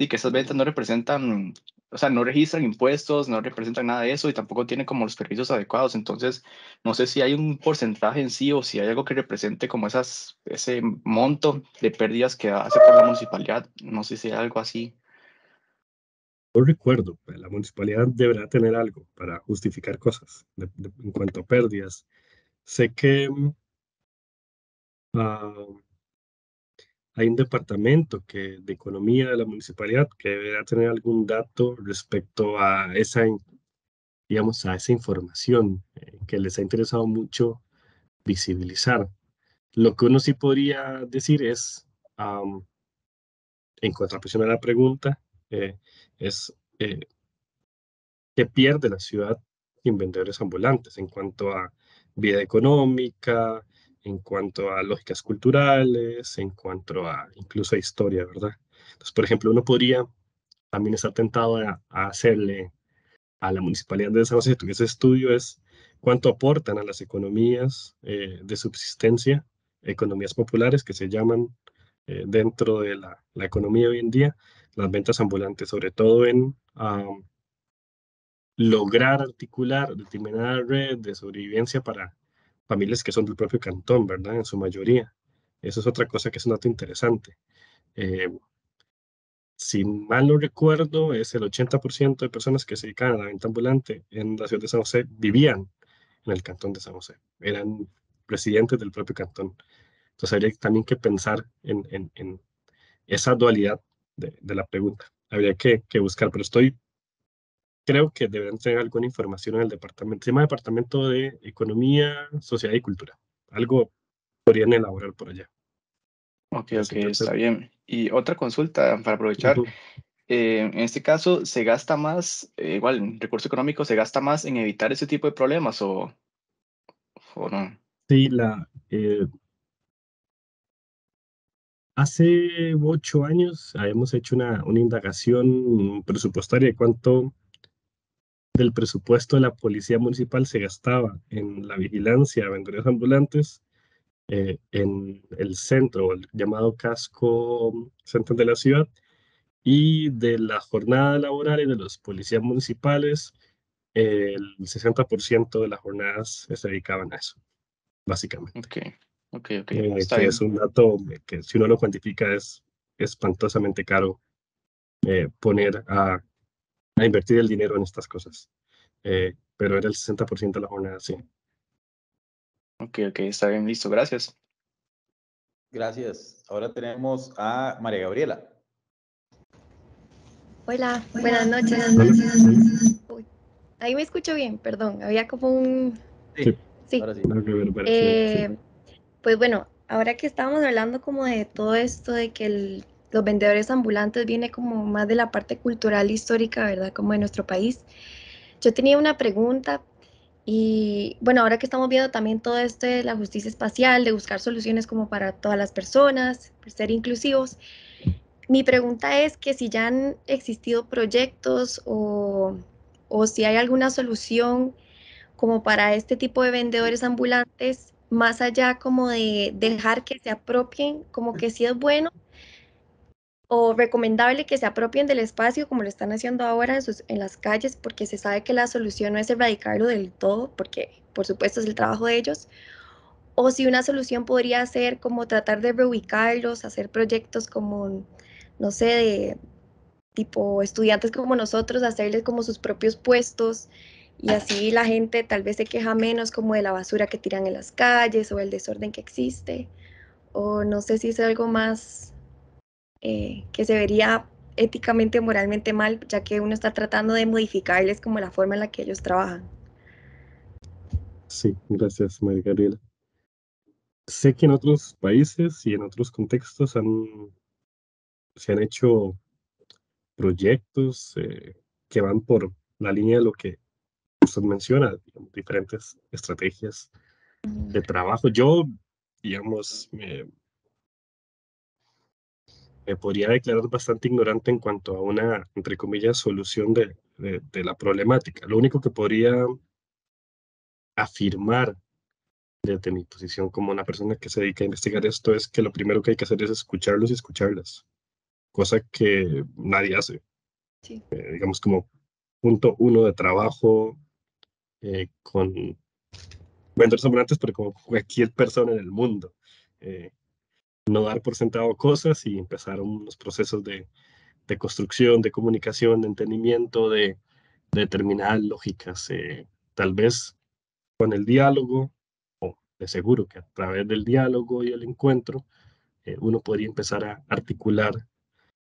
que esas ventas no representan, o sea, no registran impuestos, no representan nada de eso y tampoco tienen como los servicios adecuados? Entonces, no sé si hay un porcentaje en sí o si hay algo que represente como ese monto de pérdidas que hace por la municipalidad. No sé si hay algo así. No recuerdo, pero la municipalidad deberá tener algo para justificar cosas en cuanto a pérdidas. Sé que ah, hay un departamento de economía de la municipalidad que deberá tener algún dato respecto a esa, digamos, a esa información que les ha interesado mucho visibilizar. Lo que uno sí podría decir es, en contraposición a la pregunta, es qué pierde la ciudad sin vendedores ambulantes en cuanto a vida económica, en cuanto a lógicas culturales, en cuanto a incluso a historia, ¿verdad? Entonces, por ejemplo, uno podría también estar tentado a hacerle a la Municipalidad de San José, que ese estudio es cuánto aportan a las economías de subsistencia, economías populares que se llaman dentro de la economía hoy en día, las ventas ambulantes, sobre todo en lograr articular determinada red de sobrevivencia para familias que son del propio cantón, ¿verdad? En su mayoría. Eso es otra cosa que es un dato interesante. Eh, si mal no recuerdo, es el 80% de personas que se dedican a la venta ambulante en la ciudad de San José vivían en el cantón de San José. Eran residentes del propio cantón. Entonces habría también que pensar en esa dualidad de la pregunta. Habría que buscar, pero creo que deberían tener alguna información en el departamento. Se llama Departamento de Economía, Sociedad y Cultura. Algo podrían elaborar por allá. Ok, Así, está perfecto. bien. Y otra consulta para aprovechar. Ujú. En este caso, ¿se gasta más, igual, en recurso económico, se gasta más en evitar ese tipo de problemas o no? Sí, hace 8 años habíamos hecho una indagación presupuestaria de cuánto del presupuesto de la policía municipal se gastaba en la vigilancia de vendedores ambulantes en el centro, o el llamado casco central de la ciudad, y de la jornada laboral de los policías municipales, el 60% de las jornadas se dedicaban a eso, básicamente. Ok, ok, está Que es bien. un dato que si uno lo cuantifica es espantosamente caro poner a invertir el dinero en estas cosas. Pero era el 60% de la jornada, sí. Ok, está bien, listo, gracias. Gracias. Ahora tenemos a María Gabriela. Hola, buenas noches. Hola, Uy, ahí me escucho bien, perdón, había como un... sí, Sí, Ahora sí. una reverberación, sí. pues bueno, ahora que estábamos hablando como de todo esto, de que los vendedores ambulantes viene como más de la parte cultural histórica, ¿verdad? Como de nuestro país. Yo tenía una pregunta y bueno, ahora que estamos viendo también todo esto de la justicia espacial, de buscar soluciones como para todas las personas, por ser inclusivos, mi pregunta es que si ya han existido proyectos o si hay alguna solución como para este tipo de vendedores ambulantes, más allá como de dejar que se apropien, como que si es bueno o recomendable que se apropien del espacio como lo están haciendo ahora en las calles, porque se sabe que la solución no es erradicarlo del todo, porque por supuesto es el trabajo de ellos, o si una solución podría ser como tratar de reubicarlos, hacer proyectos como, no sé, de tipo estudiantes como nosotros, hacerles como sus propios puestos y así la gente tal vez se queja menos como de la basura que tiran en las calles o el desorden que existe, o no sé si es algo más que se vería éticamente, moralmente mal, ya que uno está tratando de modificarles como la forma en la que ellos trabajan. Sí, gracias, María Gabriela. Sé que en otros países y en otros contextos se han hecho proyectos que van por la línea de lo que usted menciona, digamos, diferentes estrategias de trabajo. Yo, digamos, me podría declarar bastante ignorante en cuanto a una, entre comillas, solución de la problemática. Lo único que podría afirmar desde mi posición como una persona que se dedica a investigar esto es que lo primero que hay que hacer es escucharlos y escucharlas, cosa que nadie hace. Sí. Digamos como punto uno de trabajo con vendedores ambulantes, pero como cualquier persona en el mundo. Eh, no dar por sentado cosas y empezar unos procesos de construcción, de comunicación, de entendimiento, de determinadas lógicas. Tal vez con el diálogo, o de seguro que a través del diálogo y el encuentro, uno podría empezar a articular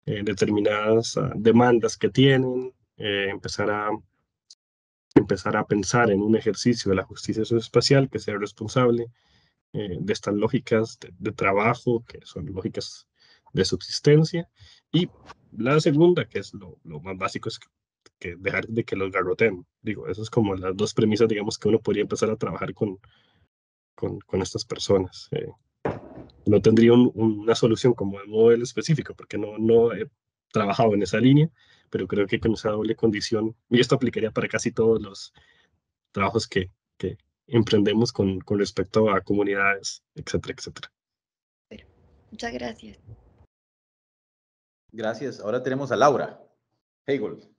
determinadas demandas que tienen, empezar a pensar en un ejercicio de la justicia socioespacial que sea responsable de estas lógicas de trabajo, que son lógicas de subsistencia. Y la segunda, que es lo más básico, es que dejar de que los garroteen. Digo, eso es como las dos premisas, digamos, que uno podría empezar a trabajar con estas personas. No tendría una solución como de modelo específico, porque no he trabajado en esa línea, pero creo que con esa doble condición, y esto aplicaría para casi todos los trabajos que emprendemos con respecto a comunidades, etcétera, etcétera. Muchas gracias. Gracias. Ahora tenemos a Laura Hegel.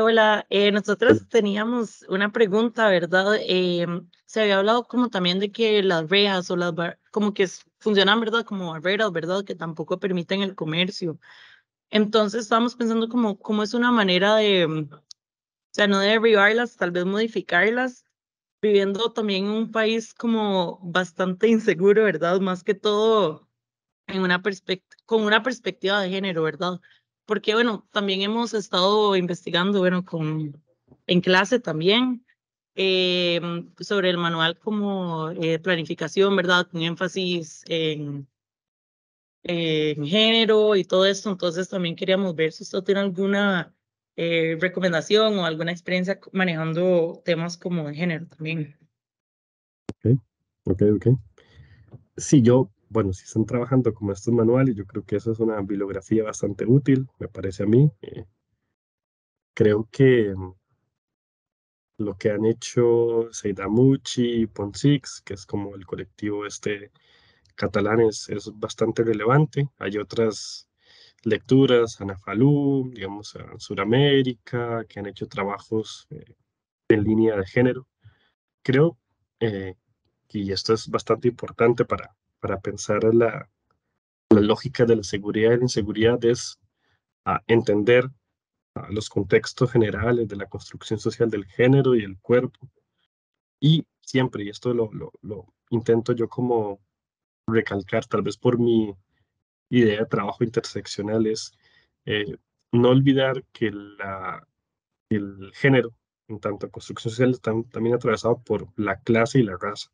Hola, nosotros teníamos una pregunta, ¿verdad? Se había hablado como también de que las rejas o como que funcionan, ¿verdad? Como barreras, ¿verdad? Que tampoco permiten el comercio. Entonces estábamos pensando como es una manera de, o sea, no de derribarlas, tal vez modificarlas, viviendo también en un país como bastante inseguro, ¿verdad? Más que todo en con una perspectiva de género, ¿verdad? Porque, bueno, también hemos estado investigando, bueno, en clase también, sobre el manual como planificación, ¿verdad? Con énfasis en género y todo esto. Entonces, también queríamos ver si usted tiene alguna recomendación o alguna experiencia manejando temas como de género también. Ok. Sí, bueno, si están trabajando con estos manuales, yo creo que eso es una bibliografía bastante útil, me parece a mí. Creo que lo que han hecho Seidamuchi y Ponsix, que es como el colectivo catalán, es bastante relevante. Hay otras lecturas, Ana Falú, digamos, a Suramérica, que han hecho trabajos en línea de género. Creo, eh, y esto es bastante importante para pensar la lógica de la seguridad y la inseguridad, es entender los contextos generales de la construcción social del género y el cuerpo. Y siempre, y esto lo intento yo como recalcar, tal vez por mi idea de trabajo interseccional, es eh, no olvidar que el género, en tanto construcción social, está también atravesado por la clase y la raza,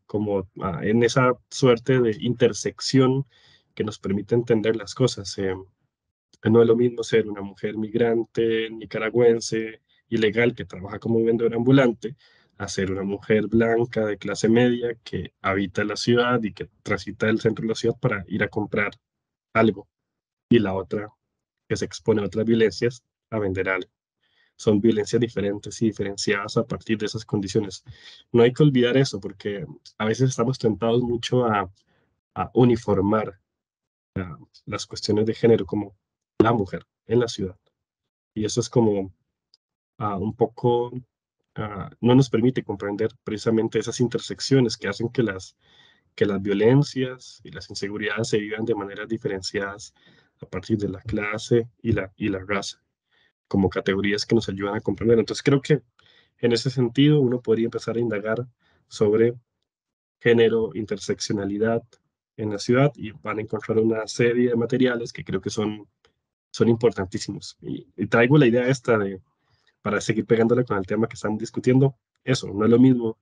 como en esa suerte de intersección que nos permite entender las cosas. No es lo mismo ser una mujer migrante, nicaragüense, ilegal, que trabaja como vendedora ambulante, a ser una mujer blanca de clase media que habita la ciudad y que transita del centro de la ciudad para ir a comprar algo. Y la otra que se expone a otras violencias a vender algo. Son violencias diferentes y diferenciadas a partir de esas condiciones. No hay que olvidar eso porque a veces estamos tentados mucho a uniformar las cuestiones de género como la mujer en la ciudad. Y eso es como un poco, no nos permite comprender precisamente esas intersecciones que hacen que las violencias y las inseguridades se vivan de maneras diferenciadas a partir de la clase y la raza, como categorías que nos ayudan a comprender. Entonces creo que en ese sentido uno podría empezar a indagar sobre género, interseccionalidad en la ciudad y van a encontrar una serie de materiales que creo que son importantísimos. Y traigo la idea esta para seguir pegándole con el tema que están discutiendo, eso, no es lo mismo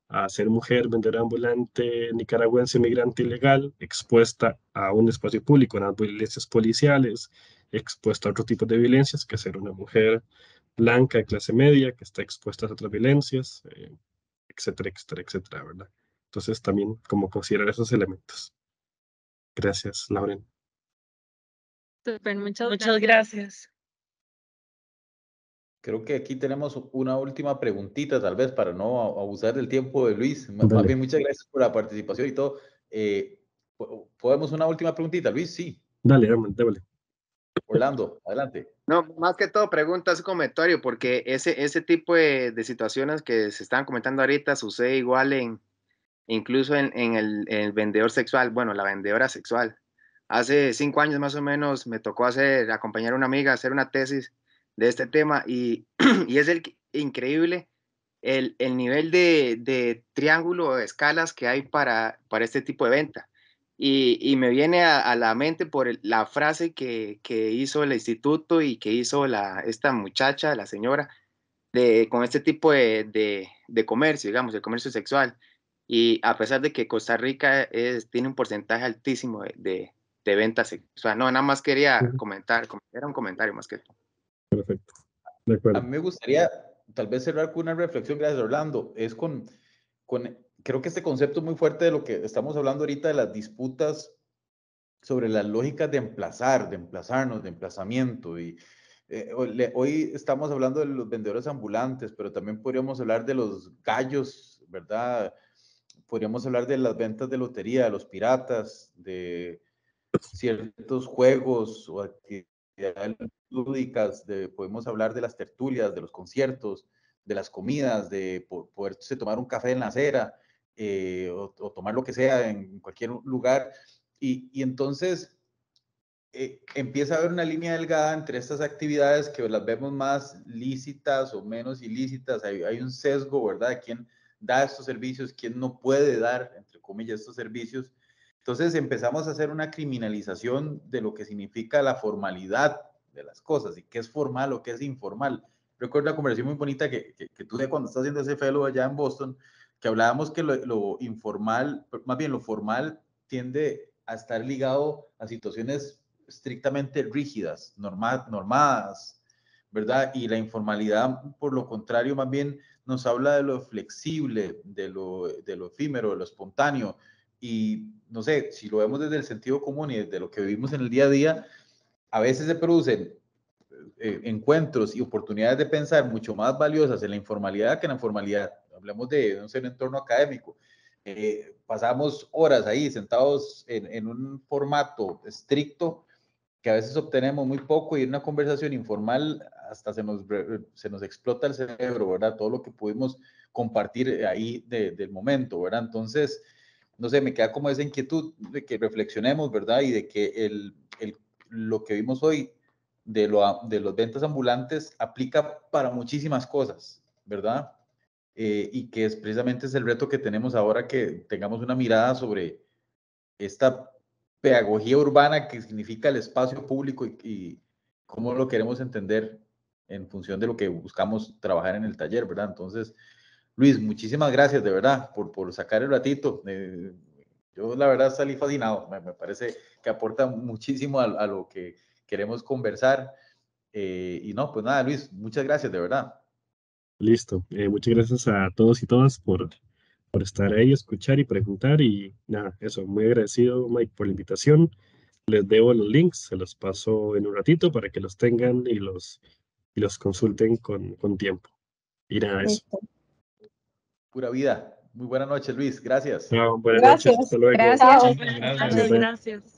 a ser mujer, vendedora ambulante, nicaragüense, migrante ilegal, expuesta a un espacio público, a las violencias policiales, expuesta a otro tipo de violencias, que ser una mujer blanca de clase media, que está expuesta a otras violencias, etcétera, etcétera, etcétera, ¿verdad? Entonces también como considerar esos elementos. Gracias, Lauren. Súper, muchas gracias. Creo que aquí tenemos una última preguntita, tal vez, para no abusar del tiempo de Luis. Más Dale. bien, muchas gracias por la participación y todo. ¿Podemos una última preguntita, Luis? Sí. Dale, démosle. Orlando, adelante. No, más que todo preguntas comentario, porque ese tipo de situaciones que se están comentando ahorita sucede igual incluso en el vendedor sexual, bueno, la vendedora sexual. Hace 5 años más o menos me tocó acompañar a una amiga a hacer una tesis de este tema y, y es increíble el nivel de triángulo de escalas que hay para este tipo de venta. Y me viene a la mente por la frase que hizo el instituto y que hizo esta muchacha, la señora, con este tipo de comercio, digamos, el comercio sexual. Y a pesar de que Costa Rica tiene un porcentaje altísimo de venta sexual. No, nada más quería comentar, era un comentario más que todo. Perfecto. De A acuerdo. mí me gustaría tal vez cerrar con una reflexión, gracias Orlando, creo que este concepto es muy fuerte de lo que estamos hablando ahorita, de las disputas sobre las lógicas de emplazarnos, de emplazamiento. Y hoy estamos hablando de los vendedores ambulantes, pero también podríamos hablar de los gallos, ¿verdad? Podríamos hablar de las ventas de lotería, de los piratas, de ciertos juegos o actividades lúdicas, podemos hablar de las tertulias, de los conciertos, de las comidas, de poderse tomar un café en la acera o tomar lo que sea en cualquier lugar. Y entonces empieza a haber una línea delgada entre estas actividades que las vemos más lícitas o menos ilícitas. Hay un sesgo, ¿verdad? ¿Quién da estos servicios? ¿Quién no puede dar, entre comillas, estos servicios? Entonces empezamos a hacer una criminalización de lo que significa la formalidad de las cosas y qué es formal o qué es informal. Recuerdo una conversación muy bonita que tuve cuando estaba haciendo ese fellow allá en Boston, que hablábamos que lo informal, más bien lo formal, tiende a estar ligado a situaciones estrictamente rígidas, normadas, ¿verdad? Y la informalidad, por lo contrario, más bien nos habla de lo flexible, de lo efímero, de lo espontáneo. Y no sé, si lo vemos desde el sentido común y desde lo que vivimos en el día a día, a veces se producen encuentros y oportunidades de pensar mucho más valiosas en la informalidad que en la formalidad. Hablemos de un entorno académico. Pasamos horas ahí sentados en un formato estricto que a veces obtenemos muy poco y en una conversación informal hasta se nos explota el cerebro, ¿verdad? Todo lo que pudimos compartir ahí del momento, ¿verdad? Entonces, no sé, me queda como esa inquietud de que reflexionemos, ¿verdad? Y de que lo que vimos hoy de los ventas ambulantes aplica para muchísimas cosas, ¿verdad? Y que precisamente es el reto que tenemos ahora, que tengamos una mirada sobre esta pedagogía urbana que significa el espacio público y cómo lo queremos entender en función de lo que buscamos trabajar en el taller, ¿verdad? Entonces, Luis, muchísimas gracias de verdad por sacar el ratito. Yo la verdad salí fascinado, me parece que aporta muchísimo a lo que queremos conversar. Y no, pues nada, Luis, muchas gracias de verdad. Listo. Muchas gracias a todos y todas por estar ahí, escuchar y preguntar. Y nada, eso, muy agradecido, Mike, por la invitación. Les debo los links, se los paso en un ratito para que los tengan y los consulten con tiempo. Y nada, eso. Listo. Pura vida. Muy buenas noches, Luis. Gracias. Chao, buenas noches, hasta Gracias. luego. Gracias. Buenas noches, gracias.